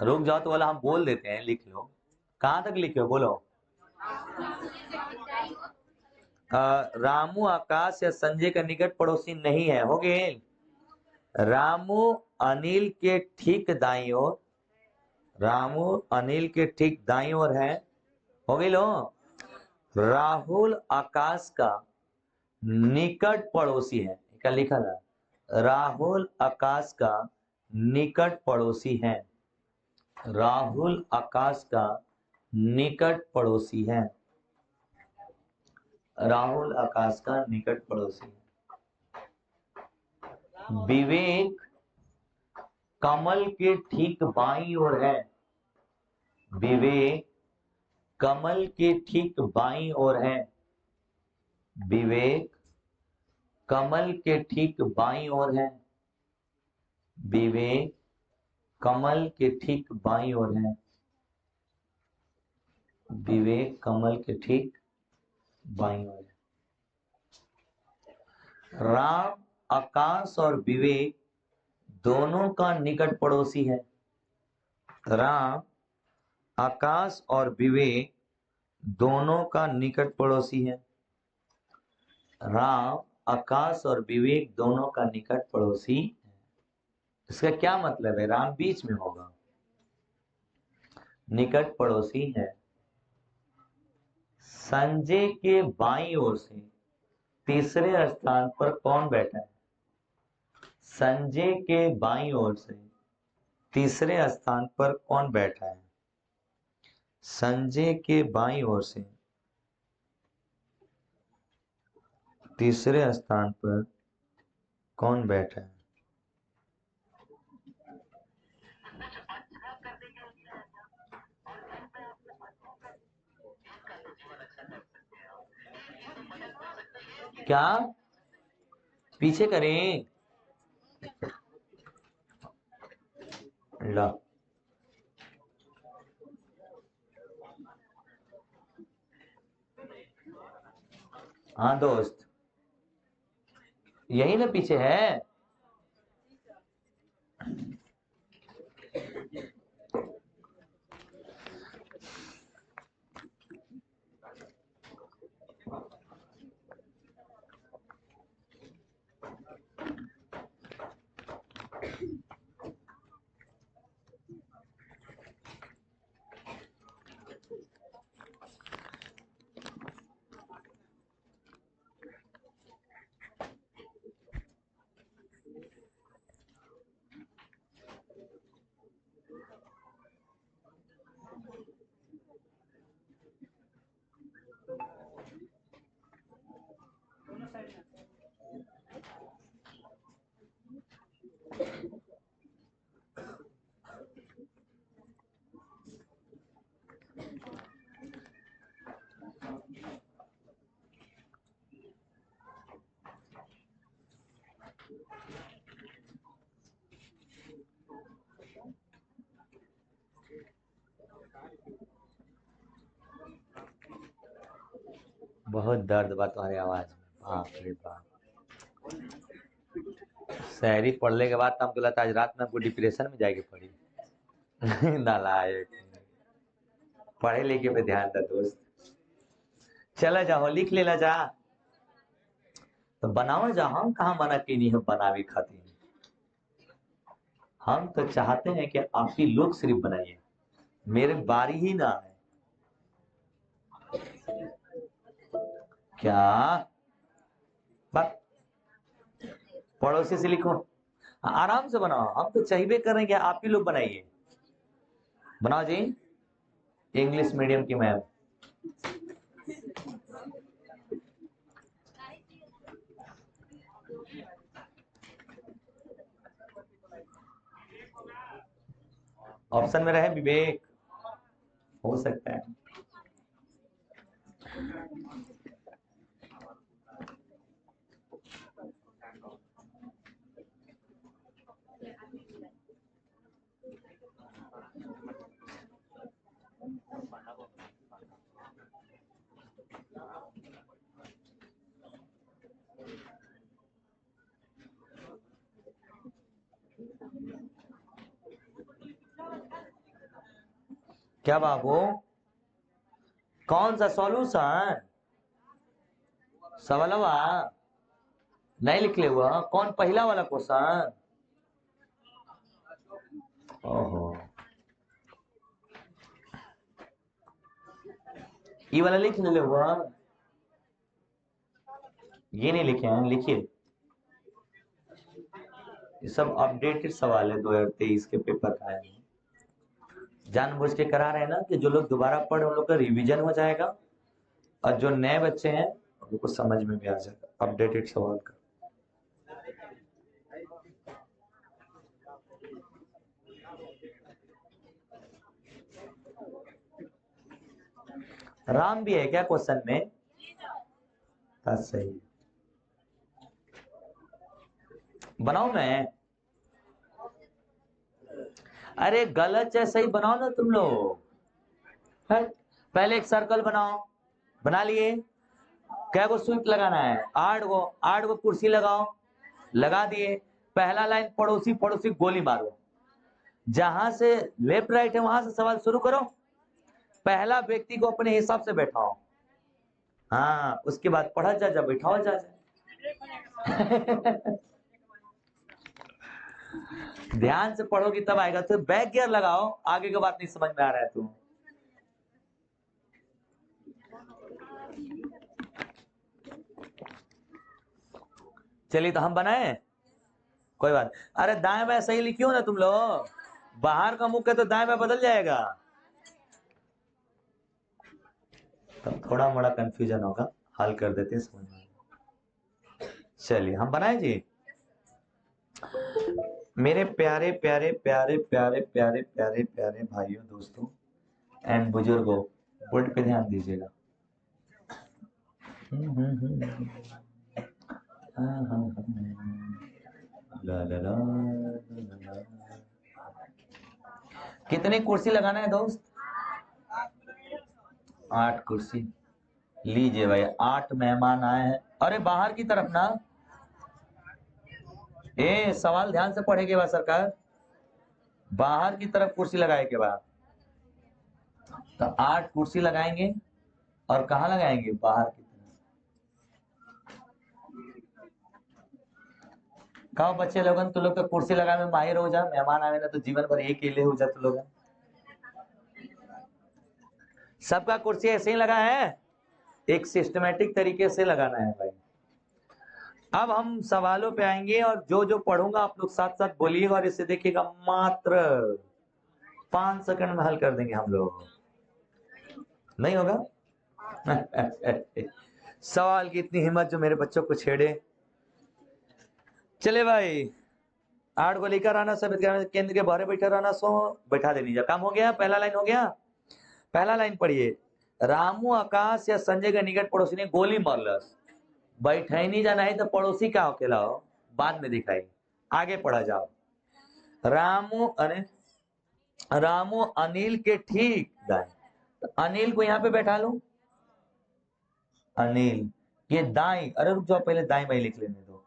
रुक जाओ तो वाला हम बोल देते हैं, लिख लो। कहां तक लिखे हो बोलो। रामू आकाश या संजय का निकट पड़ोसी नहीं है। हो गए। रामू अनिल के ठीक दाईं ओर, रामू अनिल के ठीक दाईं ओर है। हो गई लो। राहुल आकाश का निकट पड़ोसी है। क्या लिखा था? राहुल आकाश का निकट पड़ोसी है। राहुल आकाश का निकट पड़ोसी है। राहुल आकाश का निकट पड़ोसी है। विवेक कमल के ठीक बाईं ओर है। विवेक कमल के ठीक बाईं ओर है। विवेक कमल के ठीक बाईं ओर है। विवेक कमल के ठीक बाईं ओर है। विवेक कमल के ठीक बाईं ओर है। राम आकाश और विवेक दोनों का निकट पड़ोसी है। राम आकाश और विवेक दोनों का निकट पड़ोसी है। राम आकाश और विवेक दोनों का निकट पड़ोसी है। इसका क्या मतलब है? राम बीच में होगा, निकट पड़ोसी है। संजय के बाईं ओर से तीसरे स्थान पर कौन बैठा है? संजय के बाईं ओर से तीसरे स्थान पर कौन बैठा है? संजय के बाईं ओर से तीसरे स्थान पर कौन बैठा है? क्या पीछे करें? ला हाँ दोस्त, यही ना पीछे है। बहुत दर्द बा तुम्हारी आवाज में, बाप रे बाप। शायरी पढ़ने के बाद तो हमको लगता है आज रात में हमको डिप्रेशन में जाके पड़ी। नालायक, पढ़े लिखे पे ध्यान दे दोस्त। चला जाओ लिख लेला जा, तो बनाओ जा। हम कहाँ मना की नहीं हम बनावे खाती। हम तो चाहते हैं कि आप ही लोग सिर्फ बनाइए, मेरे बारी ही ना है। क्या बात? पड़ोसी से लिखो, आराम से बनाओ। हम तो चाहिए कर रहे हैं कि आप ही लोग बनाइए। बनाओ जी, इंग्लिश मीडियम की मैम। ऑप्शन में रहे विवेक, हो सकता है। क्या बाबू, कौन सा सॉल्यूशन? सवालवा नहीं लिख ले हुआ? कौन पहला वाला क्वेश्चन? ओहो, ये वाला लिख ले हुआ? ये नहीं लिखे हैं, लिखिए। ये सब अपडेटेड सवाल है 2023 के पेपर का है। जानबूझ के करा रहे हैं ना कि जो लोग दोबारा पढ़े उन लोग का रिवीजन हो जाएगा, और जो नए बच्चे हैं उनको समझ में भी आ जाएगा अपडेटेड सवाल का। राम भी है क्या क्वेश्चन में? सही, बनाओ मैं। अरे गलत है सही बनाओ ना तुम लोग। पहले एक सर्कल बनाओ, बना लिए। क्या को स्वीप लगाना है? 8 गो कुर्सी लगाओ, लगा दिए। पहला लाइन पड़ोसी पड़ोसी गोली मारो, जहां से लेफ्ट राइट है वहां से सवाल शुरू करो। पहला व्यक्ति को अपने हिसाब से बैठाओ, हाँ उसके बाद पढ़ा जा बैठाओ जा ध्यान से पढ़ोगी तब आएगा। तो बैक गियर लगाओ, आगे की बात नहीं समझ में आ रहा है तुम। चलिए तो हम बनाए, कोई बात। अरे दाएं बाएं सही लिखियो ना तुम लोग, बाहर का मुख है तो दाएं बाएं बदल जाएगा, तब थोड़ा मोड़ा कंफ्यूजन होगा, हल कर देते हैं समझ में। चलिए हम बनाए जी। मेरे प्यारे प्यारे प्यारे प्यारे प्यारे प्यारे प्यारे भाइयों दोस्तों एंड बुजुर्गों, बोर्ड पे ध्यान दीजिएगा। ला ला ला ला। कितनी कुर्सी लगाना है दोस्त? 8 कुर्सी। लीजिए भाई, 8 मेहमान आए हैं। अरे बाहर की तरफ ना, ए सवाल ध्यान से पढ़ेगे बा सरकार, बाहर की तरफ कुर्सी लगाए के बाद तो 8 कुर्सी लगाएंगे। और कहाँ लगाएंगे? बाहर की तरफ। कहो बच्चे लोगन, तो लोग तो कुर्सी लगाने में माहिर हो जा, मेहमान आवे ना तो जीवन भर एक केले हो जाते लोग। सबका कुर्सी ऐसे ही लगा है, एक सिस्टमेटिक तरीके से लगाना है भाई। अब हम सवालों पे आएंगे और जो जो पढ़ूंगा आप लोग साथ साथ बोलिएगा और इसे देखिएगा। मात्र 5 सेकंड में हल कर देंगे हम लोग, नहीं होगा? सवाल की इतनी हिम्मत जो मेरे बच्चों को छेड़े। चले भाई, 8 को लेकर आना, सफेद केंद्र के बाहर बैठा रहना, सो बैठा दे दीजिए। काम हो गया, पहला लाइन हो गया। पहला लाइन पढ़िए। रामू आकाश या संजय के निकट पड़ोसी ने गोली मारलस। बैठे नहीं जाना है तो पड़ोसी क्या अकेला हो, बाद में दिखाई। आगे पढ़ा जाओ। रामू अनिल के ठीक दाएं, तो अनिल को यहाँ पे बैठा लो। अनिल ये दाएं, अरे रुक जाओ पहले दाएं बाएं लिख लेने दो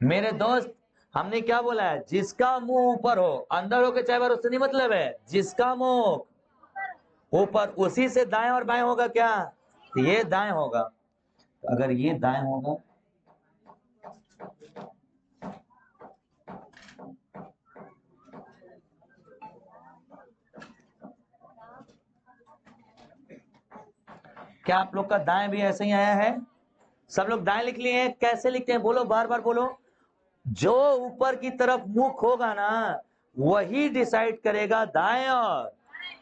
मेरे दोस्त। हमने क्या बोला है? जिसका मुंह ऊपर हो, अंदर हो के चाहे बार, उससे नहीं मतलब है। जिसका मुंह ऊपर, उसी से दाएं और बाएं होगा क्या? तो ये दाएं होगा, तो अगर ये दाएं होगा क्या आप लोग का दाएं भी ऐसे ही आया है? सब लोग दाएं लिख लिए हैं? कैसे लिखते हैं बोलो, बार बार बोलो। जो ऊपर की तरफ मुख होगा ना, वही डिसाइड करेगा दाएं और।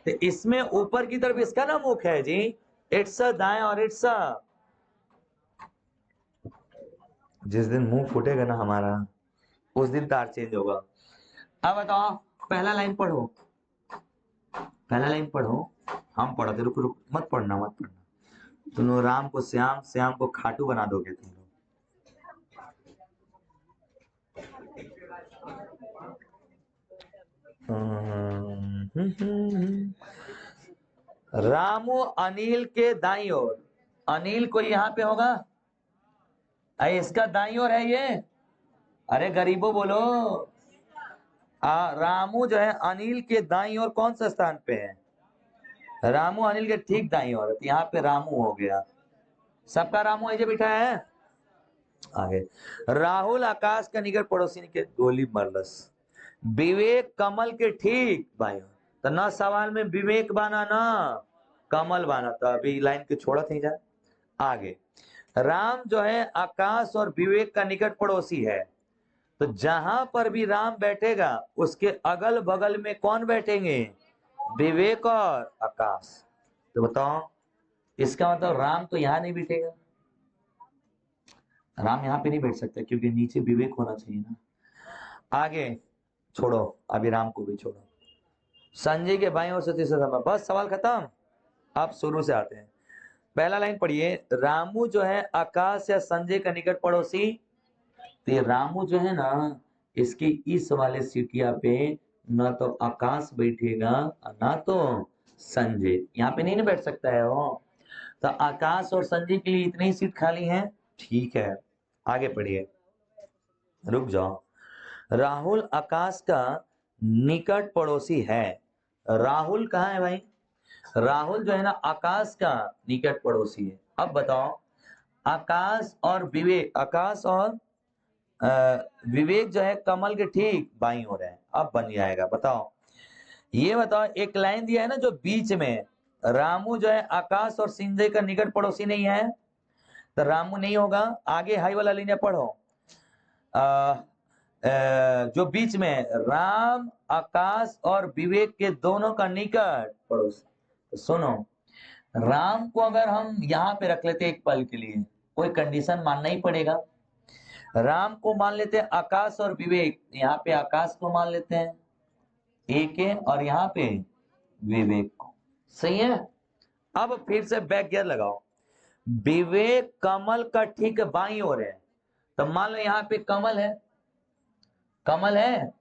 तो इसमें ऊपर की तरफ इसका ना मुख है जी, इट्स दाएं और इट्स। जिस दिन मुंह फूटेगा ना हमारा, उस दिन तार चेंज होगा। अब बताओ, पहला लाइन पढ़ो, पहला लाइन पढ़ो। हम पढ़ते, रुक रुक मत पढ़ना मत पढ़ना। तुम लोग राम को श्याम, श्याम को खाटू बना दोगे तुम लोग। रामू अनिल के दाईं ओर, अनिल को यहाँ पे होगा, इसका दाईं ओर है ये। अरे गरीबों बोलो, रामू जो है अनिल के दाईं ओर कौन सा स्थान पे है? रामू अनिल के ठीक दाईं ओर, तो यहाँ पे रामू हो गया। सबका रामू ऐसे बिठाया है। आगे, राहुल आकाश का निकट पड़ोसी के गोली मरलस। विवेक कमल के ठीक बाईं ओर, तो न सवाल में विवेक बाना ना कमल बाना, तो अभी लाइन के छोड़ा थी जा। आगे, राम जो है आकाश और विवेक का निकट पड़ोसी है, तो जहां पर भी राम बैठेगा उसके अगल बगल में कौन बैठेंगे? विवेक और आकाश। तो बताओ, इसका मतलब राम तो यहां नहीं बैठेगा, राम यहाँ पे नहीं बैठ सकता क्योंकि नीचे विवेक होना चाहिए ना। आगे छोड़ो, अभी राम को भी छोड़ो। संजय के भाई और सतीश शर्मा, बस सवाल खत्म। अब शुरू से आते हैं। पहला लाइन पढ़िए। रामू जो है आकाश या संजय का निकट पड़ोसी, तो ये रामू जो है ना, इसकी इस वाले सीटिया पे ना तो आकाश बैठेगा ना तो संजय, यहाँ पे नहीं ना बैठ सकता है वो, तो आकाश और संजय के लिए इतनी ही सीट खाली है। ठीक है, आगे पढ़िए, रुक जाओ। राहुल आकाश का निकट पड़ोसी है। राहुल कहाँ है भाई? राहुल जो है ना आकाश का निकट पड़ोसी है। अब बताओ, आकाश और विवेक, आकाश और विवेक जो है कमल के ठीक बाईं ओर है। अब बन जाएगा, बताओ। ये बताओ, एक लाइन दिया है ना जो बीच में, रामू जो है आकाश और संजय का निकट पड़ोसी नहीं है, तो रामू नहीं होगा। आगे हाई वाला लाइन पढ़ो, जो बीच में, राम आकाश और विवेक के दोनों का निकट पड़ोसी। तो सुनो, राम को अगर हम यहाँ पे रख लेते एक पल के लिए, कोई कंडीशन मानना ही पड़ेगा। राम को मान लेते हैं आकाश और विवेक, यहाँ पे आकाश को मान लेते हैं एक है, और यहाँ पे विवेक को। सही है। अब फिर से बैक गियर लगाओ। विवेक कमल का ठीक बाईं ओर है, तो मान लो यहाँ पे कमल है, कमल है,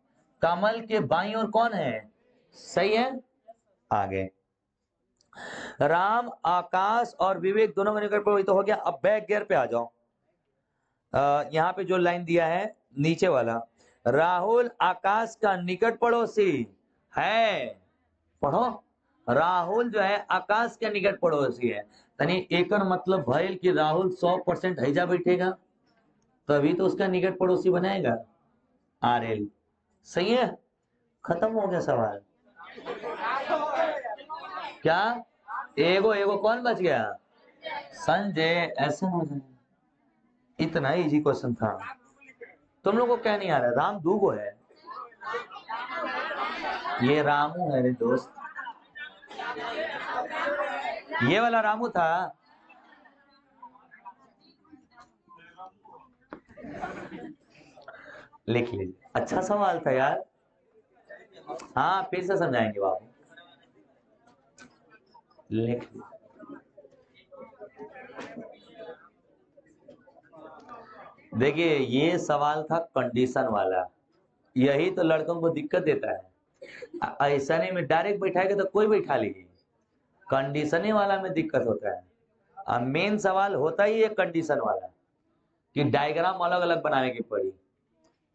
कमल के बाईं ओर कौन है? सही है। आगे, राम आकाश और विवेक दोनों का निकट पड़ोसी तो हो गया। अब बैक गियर पे आ जाओ। यहाँ पे जो लाइन दिया है नीचे वाला, राहुल आकाश का निकट पड़ोसी है। पढ़ो, राहुल जो है आकाश का निकट पड़ोसी है। यानी एक मतलब भइल कि राहुल 100% हैजा बैठेगा, तभी तो उसका निकट पड़ोसी बनाएगा आरएल। सही है, खत्म हो गया सवाल। क्या एगो एगो कौन बच गया? संजय। ऐसे हो जाए, इतना इजी क्वेश्चन था। तुम लोग को क्या नहीं आ रहा? राम दूगो है, ये रामू है रे दोस्त, ये वाला रामू था। लिख लीजिए, अच्छा सवाल था यार। हाँ, फिर से समझाएंगे बाबू, लिख लीजिए। देखिए, ये सवाल था कंडीशन वाला, यही तो लड़कों को दिक्कत देता है। ऐसा नहीं में डायरेक्ट बैठाएगा तो कोई बैठा लेगी, कंडीशने वाला में दिक्कत होता है। मेन सवाल होता ही है कंडीशन वाला, कि डायग्राम अलग अलग बनाने की पड़ी।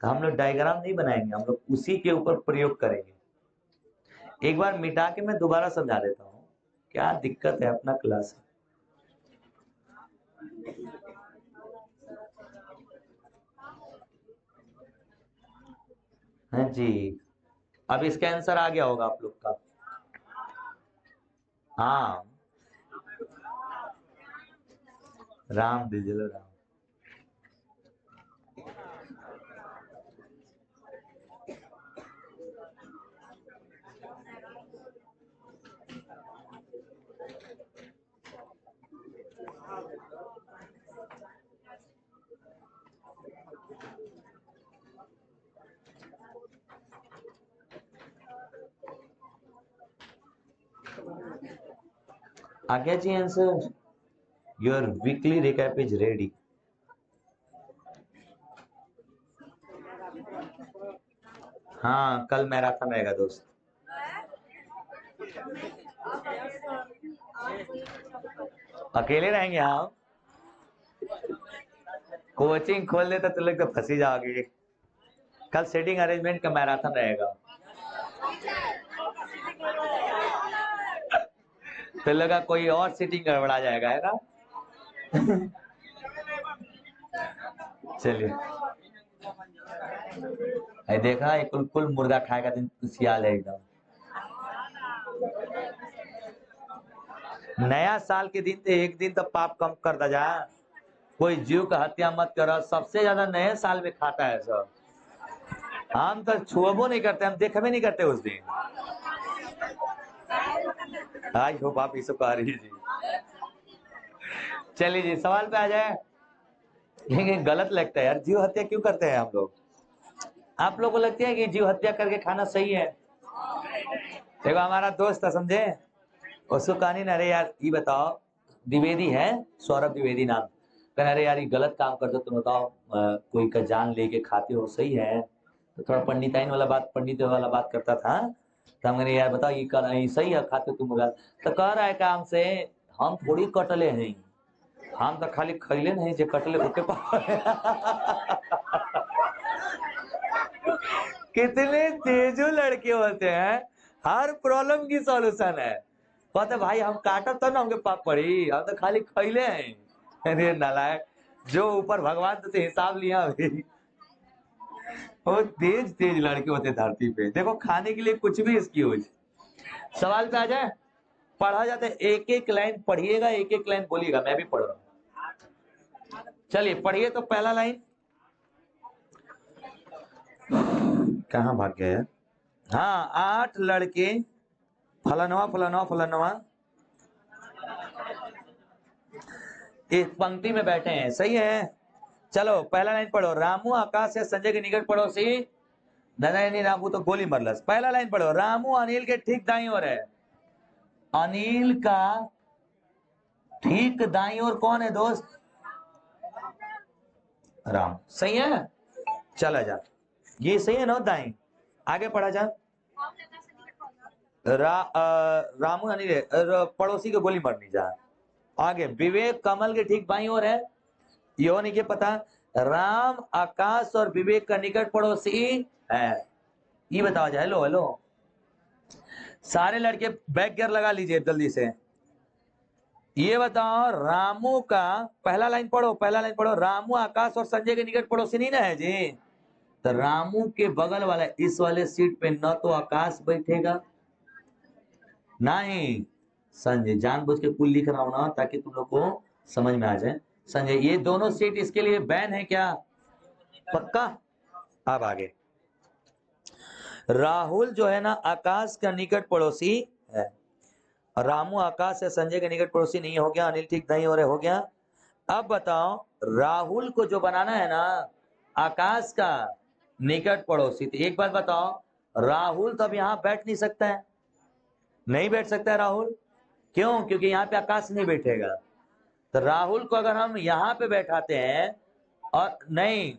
तो हम लोग डायग्राम नहीं बनाएंगे, हम लोग उसी के ऊपर प्रयोग करेंगे। एक बार मिटा के मैं दोबारा समझा देता हूँ, क्या दिक्कत है, अपना क्लास है। हाँ जी, अब इसका आंसर आ गया होगा आप लोग का। हाँ, राम दीजिए लो, राम। आ गया जी answer. Your weekly recap is ready. हाँ, कल मैराथन रहेगा दोस्त। अकेले रहेंगे हम, कोचिंग खोल देता तो लोग तो फंसी जाओगे। कल सीटिंग अरेंजमेंट का मैराथन रहेगा, तो लगा कोई और सीटिंग गड़बड़ा जाएगा, है ना। चलिए, देखा, एक कुल मुर्गा खाएगा दिन सियाल है एकदम। नया साल के दिन तो एक दिन तो पाप कम कर दा जा, कोई जीव का हत्या मत करो। सबसे ज्यादा नए साल में खाता है सब, हम तो छुअबो नहीं करते, हम देखबे नहीं करते उस दिन। आई हो बाप इसको कह रही जी। चलिए जी, सवाल पे आ जाए। ये गलत लगता है यार, जीव हत्या क्यों करते हैं हम लोग? आप लोग को लगता है कि जीव हत्या करके खाना सही है? देखो, हमारा दोस्त था, समझे, उसको कहानी ना, अरे यार ये बताओ, द्विवेदी है, सौरभ द्विवेदी नाम, कहना अरे यार ये गलत काम करते हो, तुम बताओ, कोई का जान लेके खाते हो, सही है? तो थोड़ा पंडिताइन वाला बात, पंडित वाला बात करता था। तो हम यार बताओ ये कर रहे सही है खाते तुम मुर्गा? तो कह रहा है काम से हम थोड़ी कटले हैं, हम तो खाली खैले नहीं जे कटले उठे कितने तेजो लड़के होते हैं, हर प्रॉब्लम की सॉल्यूशन है। कहते भाई हम काटब तो ना होंगे पाप पड़ी, हम तो खाली खैले हैं। अरे नालायक, जो ऊपर भगवान तुझसे हिसाब लिया अभी। वो तेज तेज लड़के होते धरती पे, देखो खाने के लिए कुछ भी एक्सक्यूज। सवाल पे आ जाए, पढ़ा जाता है, एक एक लाइन पढ़िएगा, एक एक लाइन बोलिएगा, मैं भी पढ़ रहा हूं। चलिए पढ़िए तो पहला लाइन, कहां भाग गया यार? हाँ, 8 लड़के फलानवा फलानवा फलानवा एक पंक्ति में बैठे हैं, सही है। चलो पहला लाइन पढ़ो, रामू आकाश या संजय के निकट पड़ोसी नहीं रामू तो गोली मरलस। पहला लाइन पढ़ो, रामू अनिल के ठीक दाई ओर है। अनिल का ठीक दाई ओर कौन है दोस्त? राम, सही है। चला जा, ये सही है ना दाई? आगे पढ़ा जा। रामू अनिल पड़ोसी को गोली मरनी जा। आगे, विवेक कमल के ठीक बाई ओर है, यो नहीं के पता। राम आकाश और विवेक का निकट पड़ोसी है, ये बताओ जाए। हेलो हेलो, सारे लड़के बैक गियर लगा लीजिए जल्दी से। ये बताओ, रामू का पहला लाइन पढ़ो, पहला लाइन पढ़ो, रामू आकाश और संजय के निकट पड़ोसी नहीं ना है जी? तो रामू के बगल वाला इस वाले सीट पे न तो आकाश बैठेगा नहीं संजय, जानबूझ के कुल लिख रहा हूं ना ताकि तुम लोग को समझ में आ जाए। संजय, ये दोनों सीट इसके लिए बैन है क्या? पक्का? अब आगे, राहुल जो है ना आकाश का निकट पड़ोसी है, रामू आकाश या संजय के निकट पड़ोसी नहीं हो गया, अनिल ठीक नहीं हो गया। अब बताओ, राहुल को जो बनाना है ना आकाश का निकट पड़ोसी, तो एक बात बताओ, राहुल तो अब यहां बैठ नहीं सकता है, नहीं बैठ सकता है राहुल। क्यों? क्योंकि यहाँ पे आकाश नहीं बैठेगा। तो राहुल को अगर हम यहाँ पे बैठाते हैं, और नहीं,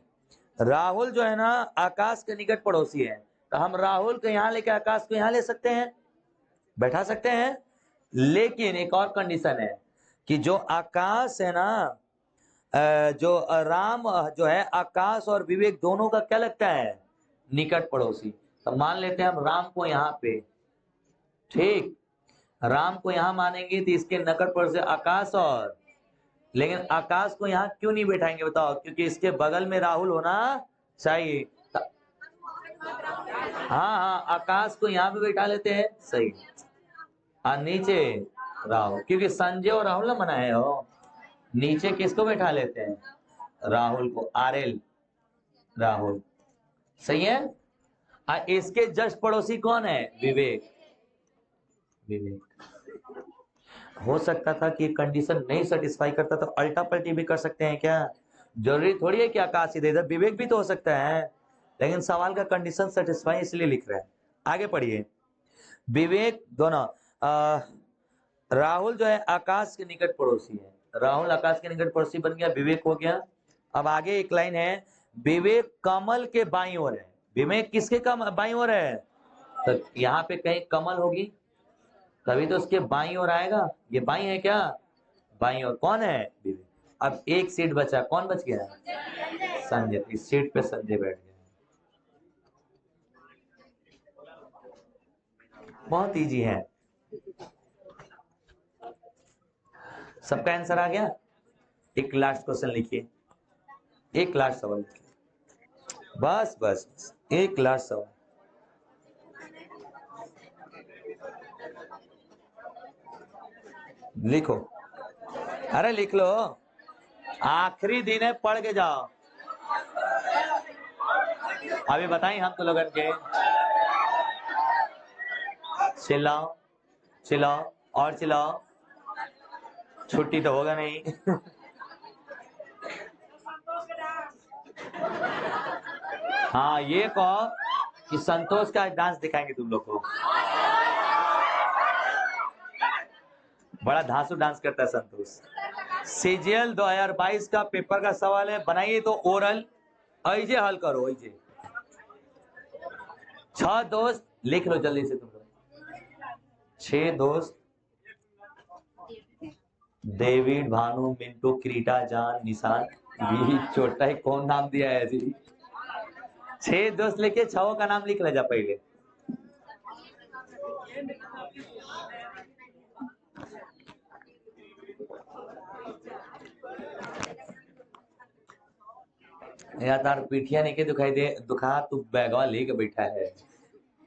राहुल जो है ना आकाश के निकट पड़ोसी है, तो हम राहुल को यहाँ लेके आकाश को यहाँ ले सकते हैं, बैठा सकते हैं। लेकिन एक और कंडीशन है कि जो आकाश है ना, जो राम जो है आकाश और विवेक दोनों का क्या लगता है? निकट पड़ोसी। तो मान लेते हैं हम राम को यहाँ पे, ठीक, राम को यहां मानेंगे तो इसके निकट पड़ोसी आकाश, और लेकिन आकाश को यहाँ क्यों नहीं बैठाएंगे बताओ? क्योंकि इसके बगल में राहुल होना चाहिए। हाँ हाँ, आकाश को यहाँ पे बैठा लेते हैं, सही, और नीचे राहुल, क्योंकि संजय और राहुल ना मना है हो। नीचे किसको बैठा लेते हैं? राहुल को, आरएल राहुल, सही है। और इसके जस्ट पड़ोसी कौन है? विवेक, विवेक। हो सकता था कि कंडीशन नहीं सेटिस्फाई करता तो अल्टा पल्टी भी कर सकते हैं क्या? जरूरी थोड़ी है कि आकाश ही दे दे, विवेक भी तो हो सकता है, लेकिन सवाल का कंडीशन सेटिस्फाई इसलिए लिख रहे हैं। आगे पढ़िए, विवेक दोनों राहुल जो है आकाश के निकट पड़ोसी है, राहुल आकाश के निकट पड़ोसी बन गया, विवेक हो गया। अब आगे एक लाइन है, विवेक कमल के बाईं ओर है। विवेक किसके बाईं ओर है? तो यहाँ पे कहीं कमल होगी, तभी तो उसके बाईं ओर आएगा। ये बाईं है क्या? बाईं ओर कौन है? विवेक। अब एक सीट बचा, कौन बच गया? संजय। इस सीट पे संजय बैठ गया। बहुत इजी है, सबका आंसर आ गया। एक लास्ट क्वेश्चन लिखिए, एक लास्ट सवाल लिखिए, बस बस बस एक लास्ट सवाल। लिखो, अरे लिख लो, आखिरी दिन है, पढ़ के जाओ। अभी बताई हम तो लोगन के, चिल्लाओ चिल्लाओ और चिल्लाओ, छुट्टी तो होगा नहीं। हाँ, ये कहो कि संतोष का डांस दिखाएंगे तुम लोग को। बड़ा धांसू डांस करता है संतोष। सीजीएल 2022 का पेपर का सवाल है, बनाइए तो ओरल, ऐजे हल करो, ऐजे 6 दोस्त लिख लो जल्दी से तुम लोग। 6 दोस्त, डेविड, भानु, मिंटू, क्रीटा, जान, निशान, भी छोटा ही कौन नाम दिया है जी? 6 दोस्त लेके 6 का नाम लिख ले जा पहले। यार तार पीठिया नहीं के दिखाई दे दुखा तू बैगवा लेके बैठा है।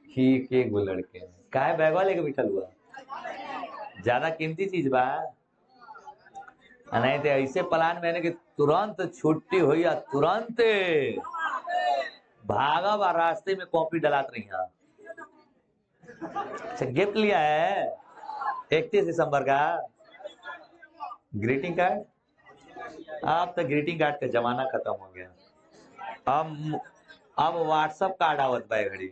ठीक है वो लड़के का है बैगवा लेके बैठा हुआ, ज्यादा कीमती चीज बा नहीं तो ऐसे प्लान मैंने कि तुरंत छुट्टी हुई या तुरंत भागा बा रास्ते में कॉपी डलात रही। अच्छा गिफ्ट लिया है 31 दिसंबर का ग्रीटिंग कार्ड। अब तो ग्रीटिंग कार्ड का जमाना खत्म हो गया, अब व्हाट्सएप कार्ड आवत बा घड़ी।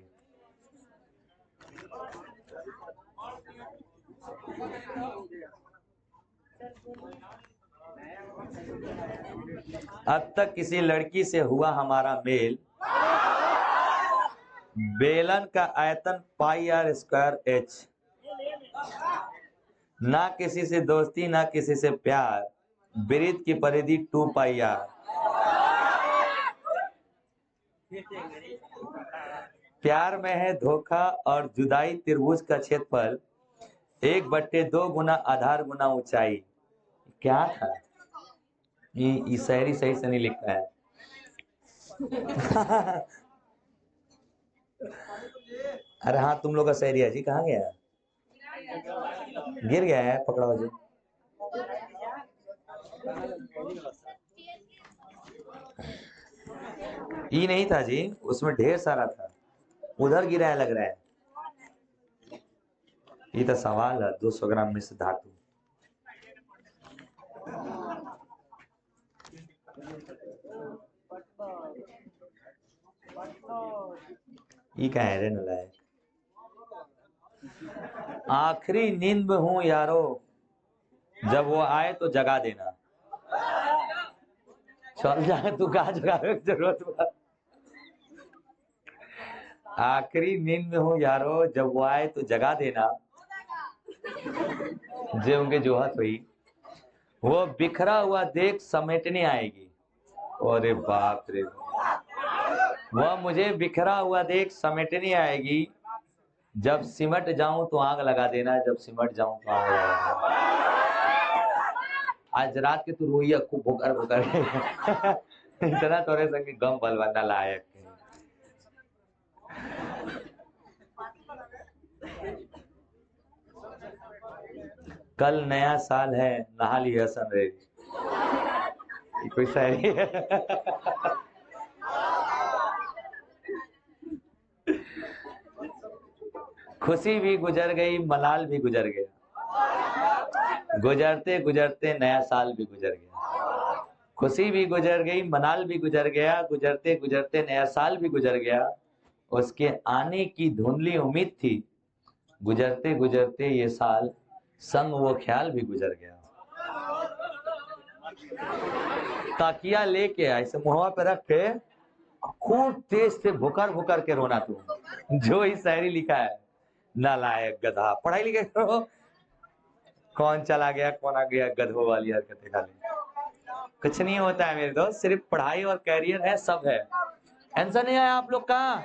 अब तक किसी लड़की से हुआ हमारा मेल, बेलन का आयतन πr²h, ना किसी से दोस्ती ना किसी से प्यार, वृत्त की परिधि 2πr, प्यार में है धोखा और जुदाई त्रिभुज का क्षेत्रफल 1/2 गुना आधार गुना ऊंचाई। क्या था ये शायरी सही से नहीं लिखा है। अरे हाँ तुम लोग का शायरी है जी, कहाँ गया? गिर गया है, पकड़ाओ जी। ये नहीं था जी, उसमें ढेर सारा था, उधर गिरा है लग रहा है। ये तो सवाल है 200 ग्राम मिश्र धातु। ये क्या है रे नलायक? आखिरी नींद में हूं यारो, जब वो आए तो जगा देना। चल जाए तू कहा जगाने की जरूरत हुआ। आखिरी नींद में हूं यारो, जब वो आए तो जगा देना। जे उनके जोहत हुई, वो बिखरा हुआ देख समेटने आएगी। अरे बाप रे, वह मुझे बिखरा हुआ देख समेटने आएगी, जब सिमट जाऊं तो आग लगा देना, जब सिमट जाऊं तो आग लगा देना। आज रात के तू रोइया खूब भुकर भुकर इतना तोरे संग गम बलवाना लायक। कल नया साल है नहा लिया सनरेज, कोई शायरी है? खुशी भी गुजर गई मलाल भी गुजर गया, गुजरते गुजरते नया साल भी गुजर गया। खुशी भी गुजर गई मलाल भी गुजर गया, गुजरते गुजरते नया साल भी गुजर गया। उसके आने की धुंधली उम्मीद थी, गुजरते गुजरते ये साल संग वो ख्याल भी गुजर गया। ताकिया लेके ऐसे मुहवा पे रख के खूब तेज से भुकर भुकर के रोना तू, जो ही शायरी लिखा है। नालायक गधा, पढ़ाई लिखाई करो। कौन चला गया कौन आ गया, गधों वाली हरकतें खाली। कुछ नहीं होता है मेरे दोस्त, सिर्फ पढ़ाई और कैरियर है, सब है। आंसर नहीं आया आप लोग का?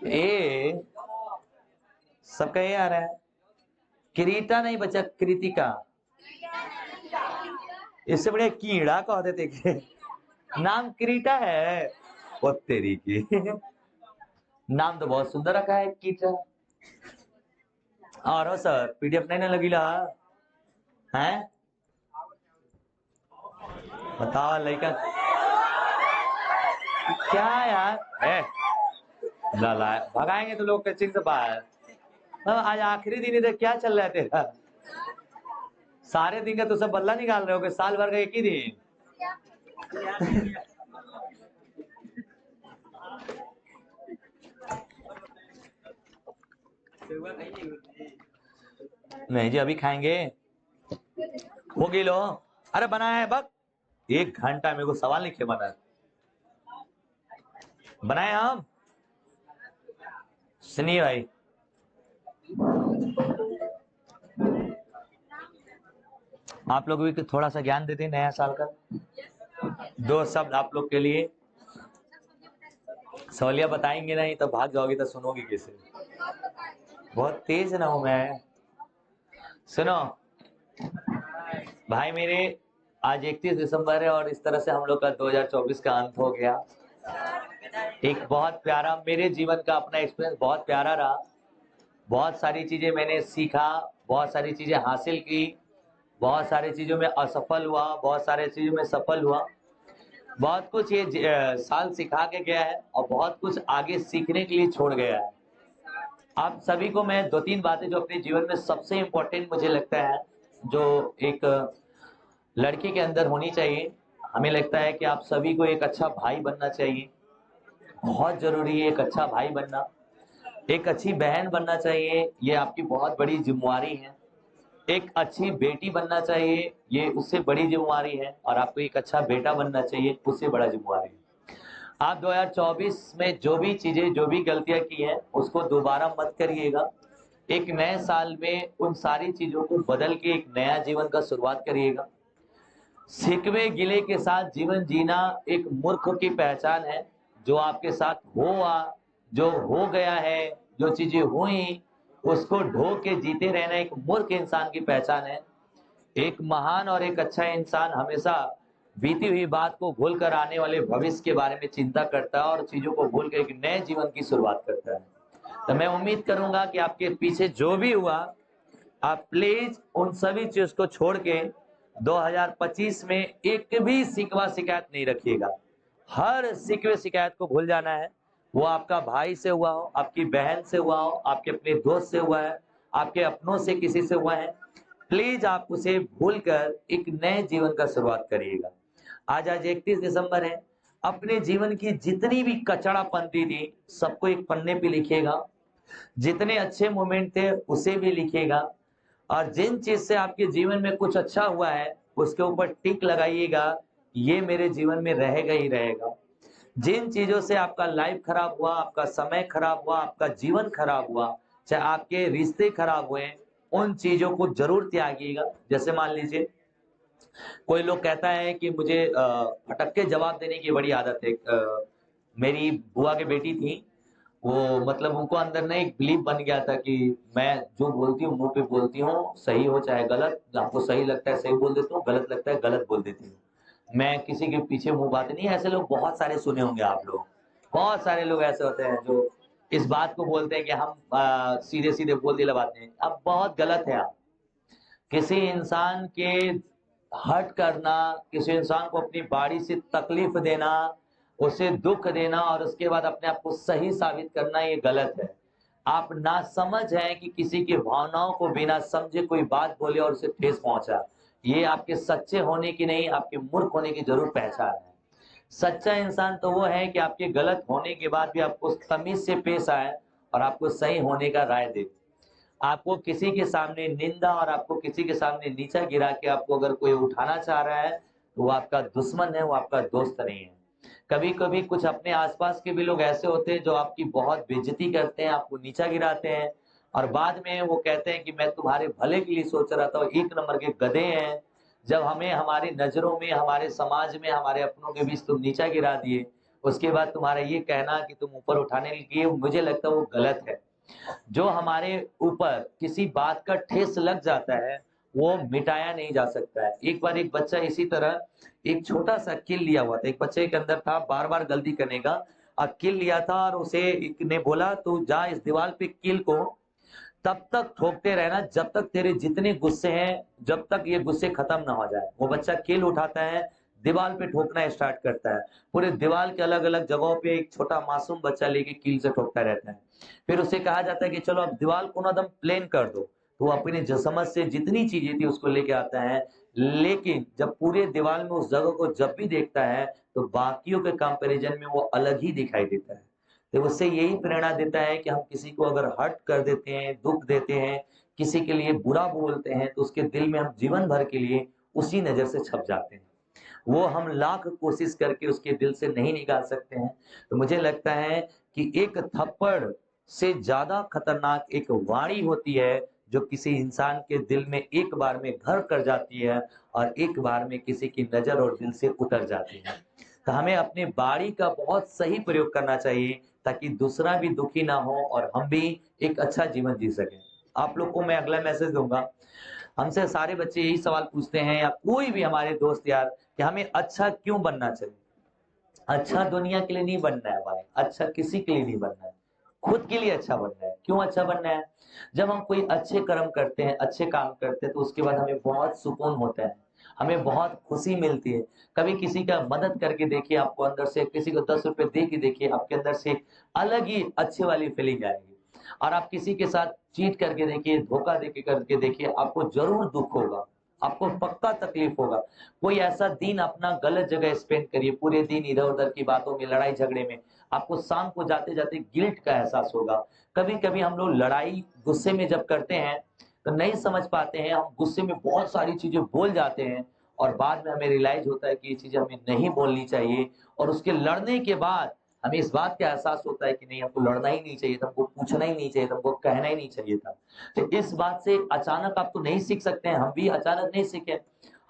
ए सबका ये आ रहा है। किरीटा नहीं बचा, कृतिका। इससे बड़े कीड़ा कह देते के नाम किरीटा है। वो तेरी की नाम तो बहुत सुंदर रखा है कीटा। और सर पीडीएफ नहीं ना लगीला है? बताओ लड़का क्या यार भगाएंगे तो लोग कोचिंग से बाहर। आज आखिरी दिन इधर क्या चल रहा है तेरा? सारे दिन का तो सब बदला निकाल रहे हो, साल भर का एक ही दिन। नहीं जी अभी खाएंगे, हो गई लो। अरे बनाया है बक 1 घंटा, मेरे को सवाल नहीं बना बनाए हम। सुनिए भाई, आप लोग भी थोड़ा सा ज्ञान देते हैं नया साल का। दो शब्द आप लोग के लिए। सवालिया बताएंगे नहीं तो भाग जाओगे, तो सुनोगे कैसे? बहुत तेज ना हूं मैं। सुनो भाई मेरे, आज 31 दिसंबर है और इस तरह से हम लोग का 2024 का अंत हो गया। एक बहुत प्यारा मेरे जीवन का अपना एक्सपीरियंस बहुत प्यारा रहा। बहुत सारी चीजें मैंने सीखा, बहुत सारी चीजें हासिल की, बहुत सारी चीजों में असफल हुआ, बहुत सारी चीजों में सफल हुआ। बहुत कुछ ये साल सिखा के गया है और बहुत कुछ आगे सीखने के लिए छोड़ गया है। आप सभी को मैं दो तीन बातें जो अपने जीवन में सबसे इम्पोर्टेंट मुझे लगता है, जो एक लड़के के अंदर होनी चाहिए। हमें लगता है कि आप सभी को एक अच्छा भाई बनना चाहिए, बहुत जरूरी है एक अच्छा भाई बनना। एक अच्छी बहन बनना चाहिए, ये आपकी बहुत बड़ी जिम्मेवारी है। एक अच्छी बेटी बनना चाहिए, ये उससे बड़ी जिम्मेवारी है। और आपको एक अच्छा बेटा बनना चाहिए, उससे बड़ा जिम्मेवारी है। आप 2024 में जो भी चीजें, जो भी गलतियां की हैं, उसको दोबारा मत करिएगा। एक नए साल में उन सारी चीजों को बदल के एक नया जीवन का शुरुआत करिएगा। शिकवे गिले के साथ जीवन जीना एक मूर्ख की पहचान है। जो आपके साथ हुआ, जो हो गया है, जो चीजें हुई, उसको ढो के जीते रहना एक मूर्ख इंसान की पहचान है। एक महान और एक अच्छा इंसान हमेशा बीती हुई बात को भूलकर आने वाले भविष्य के बारे में चिंता करता है और चीजों को भूल कर एक नए जीवन की शुरुआत करता है। तो मैं उम्मीद करूंगा कि आपके पीछे जो भी हुआ, आप प्लीज उन सभी चीज को छोड़ के 2025 में एक भी शिकवा शिकायत नहीं रखिएगा। हर शिकवे शिकायत को भूल जाना है। वो आपका भाई से हुआ हो, आपकी बहन से हुआ हो, आपके अपने दोस्त से हुआ है, आपके अपनों से किसी से हुआ है, प्लीज आप उसे भूलकर एक नए जीवन का शुरुआत करिएगा। आज 31 दिसंबर है। अपने जीवन की जितनी भी कचड़ापंती थी, सबको एक पन्ने पे लिखिएगा। जितने अच्छे मोमेंट थे उसे भी लिखिएगा। और जिन चीज से आपके जीवन में कुछ अच्छा हुआ है, उसके ऊपर टिक लगाइएगा, ये मेरे जीवन में रहेगा ही रहेगा। जिन चीजों से आपका लाइफ खराब हुआ, आपका समय खराब हुआ, आपका जीवन खराब हुआ, चाहे आपके रिश्ते खराब हुए, उन चीजों को जरूर त्यागिएगा। जैसे मान लीजिए कोई लोग कहता है कि मुझे फटक के जवाब देने की बड़ी आदत है। मेरी बुआ की बेटी थी, वो मतलब उनको अंदर ना एक बिलीफ बन गया था कि मैं जो बोलती हूँ मुंह पे बोलती हूँ, सही हो चाहे गलत, आपको सही लगता है सही बोल देती हूँ, गलत लगता है गलत बोल देती हूँ। मैं किसी के पीछे मुंह बात नहीं। ऐसे लोग बहुत सारे सुने होंगे आप लोग। बहुत सारे लोग ऐसे होते हैं जो इस बात को बोलते हैं कि हम सीधे सीधे बोल दिला बात नहीं। अब बहुत गलत है। आप किसी इंसान के हर्ट करना, किसी इंसान को अपनी बाड़ी से तकलीफ देना, उसे दुख देना और उसके बाद अपने आप को सही साबित करना, ये गलत है। आप नासमझ हैं कि किसी की भावनाओं को बिना समझे कोई बात बोले और उसे ठेस पहुंचा। ये आपके सच्चे होने की नहीं, आपके मूर्ख होने की जरूर पहचान है। सच्चा इंसान तो वो है कि आपके गलत होने के बाद भी आपको तमीज से पेश आए और आपको सही होने का राय दे। आपको किसी के सामने निंदा और आपको किसी के सामने नीचा गिरा के आपको अगर कोई उठाना चाह रहा है, तो वो आपका दुश्मन है, वो आपका दोस्त नहीं है। कभी कभी कुछ अपने आसपास के भी लोग ऐसे होते हैं जो आपकी बहुत बेइज्जती करते हैं, आपको नीचा गिराते हैं और बाद में वो कहते हैं कि मैं तुम्हारे भले के लिए सोच रहा था, और एक नंबर के गधे हैं। जब हमें हमारी नजरों में, हमारे समाज में, हमारे अपनों के बीच तुम नीचा गिरा दिए, उसके बाद तुम्हारा ये कहना कि तुम ऊपर उठाने लगे, मुझे लगता है वो गलत है। जो हमारे ऊपर किसी बात का ठेस लग जाता है, वो मिटाया नहीं जा सकता है। एक बार एक बच्चा इसी तरह एक छोटा सा किल लिया हुआ था, एक बच्चे के अंदर था बार बार गलती करने का, और किल लिया था और उसे एक ने बोला तू जा इस दीवार पे किल को तब तक ठोकते रहना जब तक तेरे जितने गुस्से हैं, जब तक ये गुस्से खत्म ना हो जाए। वो बच्चा कील उठाता है, दीवार पे ठोकना स्टार्ट करता है। पूरे दीवार के अलग अलग जगहों पे एक छोटा मासूम बच्चा लेके कील से ठोकता रहता है। फिर उसे कहा जाता है कि चलो अब दीवार को ना दम प्लेन कर दो, तो वो अपनी समझ से जितनी चीजें थी उसको लेके आता है। लेकिन जब पूरे दीवार में उस जगह को जब भी देखता है, तो बाकियों के कंपैरिजन में वो अलग ही दिखाई देता है। तो उससे यही प्रेरणा देता है कि हम किसी को अगर हर्ट कर देते हैं, दुख देते हैं, किसी के लिए बुरा बोलते हैं, तो उसके दिल में हम जीवन भर के लिए उसी नजर से छप जाते हैं। वो हम लाख कोशिश करके उसके दिल से नहीं निकाल सकते हैं। तो मुझे लगता है कि एक थप्पड़ से ज्यादा खतरनाक एक वाणी होती है जो किसी इंसान के दिल में एक बार में घर कर जाती है और एक बार में किसी की नजर और दिल से उतर जाती है। तो हमें अपनी वाणी का बहुत सही प्रयोग करना चाहिए ताकि दूसरा भी दुखी ना हो और हम भी एक अच्छा जीवन जी सकें। आप लोग को मैं अगला मैसेज दूंगा। हमसे सारे बच्चे यही सवाल पूछते हैं या कोई भी हमारे दोस्त यार कि हमें अच्छा क्यों बनना चाहिए। अच्छा दुनिया के लिए नहीं बनना है भाई, अच्छा किसी के लिए नहीं बनना है, खुद के लिए अच्छा बनना है। क्यों अच्छा बनना है? जब हम कोई अच्छे कर्म करते हैं, अच्छे काम करते हैं तो उसके बाद हमें बहुत सुकून होता है, हमें बहुत खुशी मिलती है। कभी किसी का मदद करके देखिए, आपको अंदर से किसी को 10 रुपए दे के देखिए, आपके अंदर से एक अलग ही अच्छी वाली फीलिंग आएगी। और आप किसी के साथ चीट करके देखिए, धोखा देके करके देखिए, आपको जरूर दुख होगा, आपको पक्का तकलीफ होगा। कोई ऐसा दिन अपना गलत जगह स्पेंड करिए, पूरे दिन इधर उधर की बातों में, लड़ाई झगड़े में, आपको शाम को जाते जाते गिल्ट का एहसास होगा। कभी कभी हम लोग लड़ाई गुस्से में जब करते हैं तो नहीं समझ पाते हैं, हम गुस्से में बहुत सारी चीजें बोल जाते हैं और बाद में हमें रियलाइज होता है कि ये चीजें हमें नहीं बोलनी चाहिए। और उसके लड़ने के बाद हमें इस बात का एहसास होता है कि नहीं, हमको लड़ना ही नहीं चाहिए था, हमको पूछना ही नहीं चाहिए था, हमको कहना ही नहीं चाहिए था। तो इस बात से अचानक आप तो नहीं सीख सकते हैं, हम भी अचानक नहीं सीखे।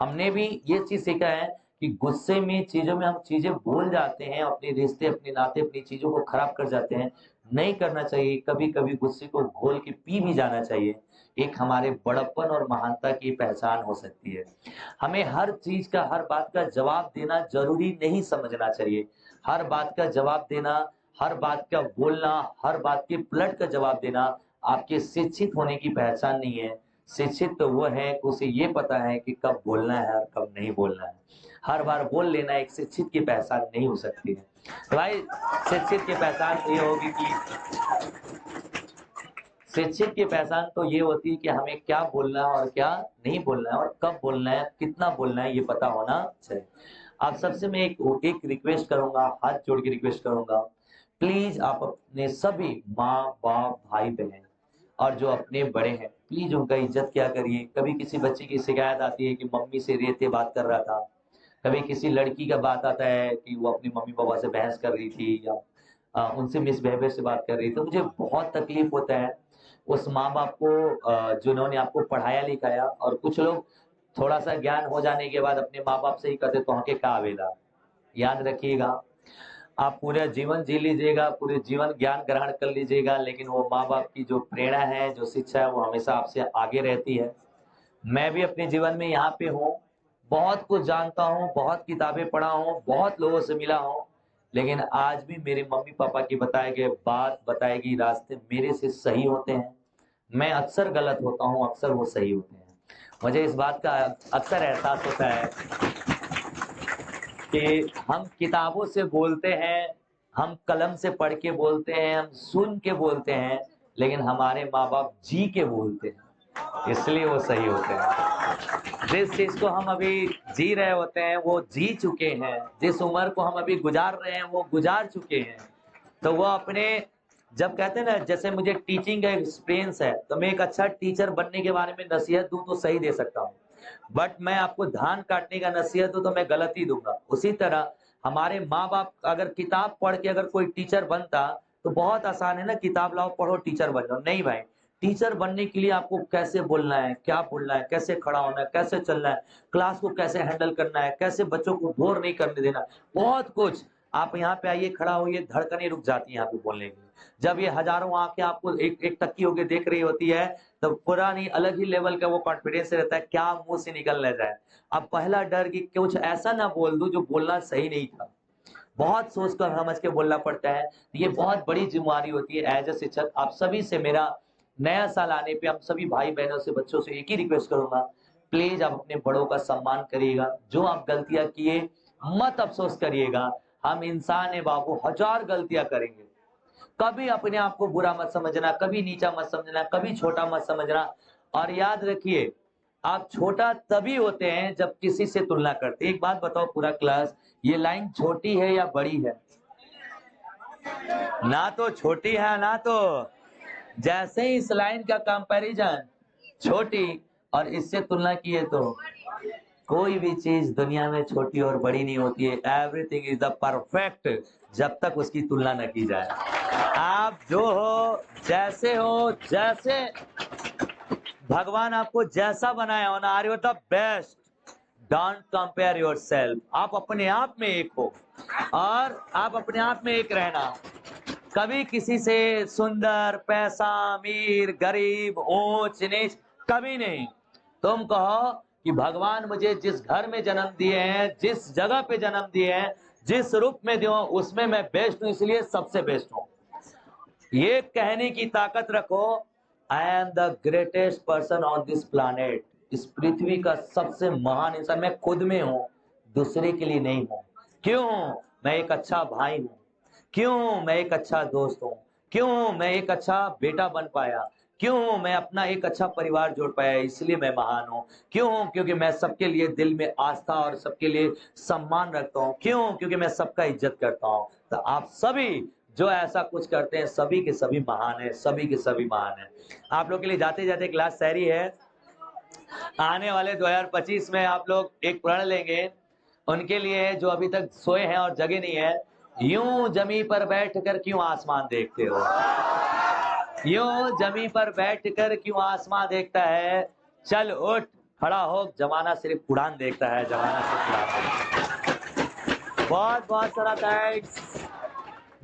हमने भी ये चीज सीखा है कि गुस्से में चीजों में हम चीजें बोल जाते हैं, अपने रिश्ते, अपने नाते, अपनी चीजों को खराब कर जाते हैं। नहीं करना चाहिए। कभी कभी गुस्से को घोल के पी भी जाना चाहिए। एक हमारे बड़प्पन और महानता की पहचान हो सकती है। हमें हर चीज का, हर बात का जवाब देना जरूरी नहीं समझना चाहिए। हर बात का जवाब देना, हर बात का बोलना, हर बात के पलट का जवाब देना आपके शिक्षित होने की पहचान नहीं है। शिक्षित तो वो है कि उसे ये पता है कि कब बोलना है और कब नहीं बोलना है। हर बार बोल लेना एक शिक्षित की पहचान नहीं हो सकती है। तो भाई, शिक्षित की पहचान तो ये होगी कि शिक्षित की पहचान तो ये होती है कि हमें क्या बोलना है और क्या नहीं बोलना है, और कब बोलना है, कितना बोलना है, ये पता होना चाहिए। आप सबसे मैं एक रिक्वेस्ट करूंगा, हाथ जोड़ के रिक्वेस्ट करूंगा, प्लीज आप अपने सभी माँ बाप भाई बहन और जो अपने बड़े हैं, प्लीज उनका इज्जत किया करिए। कभी किसी बच्चे की शिकायत आती है कि मम्मी से रेते बात कर रहा था, कभी किसी लड़की का बात आता है कि वो अपनी मम्मी पापा से बहस कर रही थी या उनसे मिसबिहेवियर से बात कर रही थी, तो मुझे बहुत तकलीफ होता है उस माँ बाप को जिन्होंने आपको पढ़ाया लिखाया। और कुछ लोग थोड़ा सा ज्ञान हो जाने के बाद अपने माँ बाप से ही कहते तो के का आवेला। याद रखिएगा, आप पूरा जीवन जी लीजिएगा, पूरे जीवन ज्ञान ग्रहण कर लीजिएगा, लेकिन वो माँ बाप की जो प्रेरणा है, जो शिक्षा है, वो हमेशा आपसे आगे रहती है। मैं भी अपने जीवन में यहाँ पे हूँ, बहुत कुछ जानता हूँ, बहुत किताबें पढ़ा हूँ, बहुत लोगों से मिला हूँ, लेकिन आज भी मेरे मम्मी पापा की बताए गए बात, बताए गए रास्ते मेरे से सही होते हैं। मैं अक्सर गलत होता हूँ, अक्सर वो सही होते हैं। मुझे इस बात का अक्सर एहसास होता है कि हम किताबों से बोलते हैं, हम कलम से पढ़ के बोलते हैं, हम सुन के बोलते हैं, लेकिन हमारे माँ बाप जी के बोलते हैं, इसलिए वो सही होते हैं। जिस चीज को हम अभी जी रहे होते हैं वो जी चुके हैं, जिस उम्र को हम अभी गुजार रहे हैं वो गुजार चुके हैं। तो वो अपने, जब कहते हैं ना, जैसे मुझे टीचिंग का एक्सपीरियंस है तो मैं एक अच्छा टीचर बनने के बारे में नसीहत दूं तो सही दे सकता हूँ, बट मैं आपको धान काटने का नसीहत दूं तो मैं गलत ही दूंगा। उसी तरह हमारे माँ बाप अगर किताब पढ़ के अगर कोई टीचर बनता तो बहुत आसान है ना, किताब लाओ पढ़ो टीचर बन जाओ। नहीं भाई, टीचर बनने के लिए आपको कैसे बोलना है, क्या बोलना है, कैसे खड़ा होना है, कैसे चलना है, क्लास को कैसे हैंडल करना है, कैसे बच्चों को बोर नहीं करने देना, बहुत कुछ। आप यहाँ पे आइए, खड़ा होइए, धड़कनें रुक जाती हैं यहाँ पे बोलने के लिए। जब ये हजारों आंखें आपको एक एक टक्की होके देख रही होती है तो पूरा नहीं, अलग ही लेवल का वो कॉन्फिडेंस रहता है, क्या मुंह से निकल ना जाए। अब पहला डर कि कुछ ऐसा ना बोल दूं जो बोलना सही नहीं था, बहुत सोच कर समझ के बोलना पड़ता है। ये बहुत बड़ी जिम्मेदारी होती है। एज ए शिक्षक आप सभी से मेरा नया साल आने पे, हम सभी भाई बहनों से, बच्चों से एक ही रिक्वेस्ट करूंगा, प्लीज आप अपने बड़ों का सम्मान करिएगा। जो आप गलतियां किए मत अफसोस करिएगा। हम इंसान है बाबू, हजार गलतियां करेंगे। कभी अपने आप को बुरा मत समझना, कभी नीचा मत समझना, कभी छोटा मत समझना। और याद रखिए, आप छोटा तभी होते हैं जब किसी से तुलना करते हैं। एक बात बताओ पूरा क्लास, ये लाइन छोटी है या बड़ी है? ना तो छोटी है ना तो, जैसे ही इस लाइन का कंपैरिजन छोटी और इससे तुलना किए तो कोई भी चीज दुनिया में छोटी और बड़ी नहीं होती है। एवरीथिंग इज द परफेक्ट जब तक उसकी तुलना न की जाए। आप जो हो, जैसे भगवान आपको जैसा बनाया हो ना, are you the best, don't compare yourself. आप अपने आप में एक हो और आप अपने आप में एक रहना। कभी किसी से सुंदर, पैसा, अमीर, गरीब, ऊंच नीच कभी नहीं। तुम कहो कि भगवान मुझे जिस घर में जन्म दिए हैं, जिस जगह पे जन्म दिए हैं, जिस रूप में दियो उसमें मैं बेस्ट हूं, इसलिए सबसे बेस्ट हूं। ये कहने की ताकत रखो, I am the greatest person on this planet. इस पृथ्वी का सबसे महान इंसान मैं खुद में हूं, दूसरे के लिए नहीं हूं। क्यों? मैं एक अच्छा भाई हूं। क्यों? मैं एक अच्छा दोस्त हूं। क्यों? मैं एक अच्छा बेटा बन पाया। क्यों? मैं अपना एक अच्छा परिवार जोड़ पाया, इसलिए मैं महान हूं। क्यों? क्योंकि मैं सबके लिए दिल में आस्था और सबके लिए सम्मान रखता हूं। क्यों? क्योंकि मैं सबका इज्जत करता हूं। तो आप सभी जो ऐसा कुछ करते हैं, सभी के सभी महान है, सभी के सभी महान है। आप लोग के लिए जाते जाते एक लास्ट शायरी है। आने वाले 2025 में आप लोग एक प्रण लेंगे उनके लिए जो अभी तक सोए हैं और जगे नहीं है। यूं जमी पर बैठकर क्यों आसमान देखते हो? यूं जमी पर बैठकर क्यों आसमान देखता है? चल उठ, खड़ा हो, जमाना सिर्फ उड़ान देखता है, जमाना सिर्फ उड़ान देखता है। बहुत बहुत सारा थैंक्स।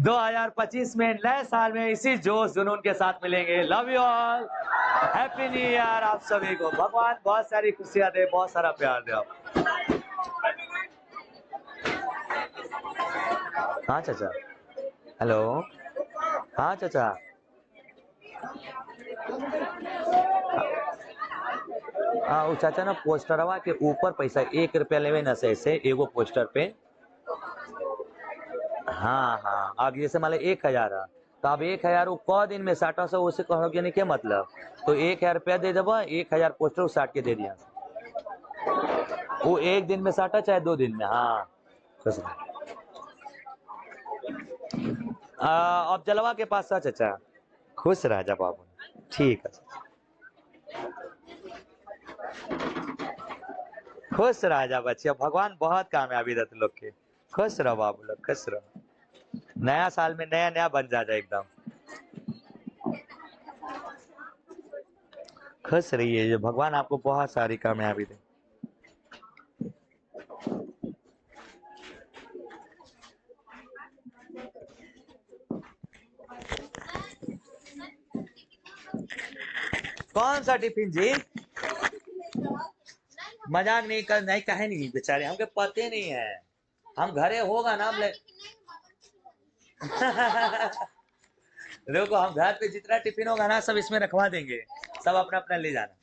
2025 में नए साल में इसी जोश जुनून के साथ मिलेंगे। Love you all, happy new year आप सभी को। भगवान बहुत सारी खुशियां दे, बहुत सारा प्यार दे आप। हाँ चाचा, हेलो। हाँ चाचा, हाँ वो चाचा ना पोस्टरवा के ऊपर पैसा 1 रुपया लेवे न से ऐसे एगो पोस्टर पे। हाँ हाँ, अब जैसे मान लो 1,000 है तो अब 1,000 वो क दिन में साटा सौ उसे कहोगे नहीं, क्या मतलब? तो 1,000 रुपया दे देबा, 1,000 पोस्टर वो साट के दे दिया। वो 1 दिन में साटा चाहे 2 दिन में। हाँ खुश रह। अब जलवा के पास था चाचा। खुश रह जा बाबू। ठीक है, खुश रह जा बच्चिया। भगवान बहुत कामयाबी देते लोग के। खुश रहो बाबू लोग, खुश रहो। नया साल में नया नया बन जा एकदम। खुश रहिए, जो भगवान आपको बहुत सारी कामयाबी दे। कौन सा टिफिन जी? मजाक नहीं कर, नहीं कहे नहीं बेचारे, हमके पते नहीं है। हम घरे होगा ना हम ले देखो हम घर पे जितना टिफिन होगा ना सब इसमें रखवा देंगे, सब अपना अपना ले जाना।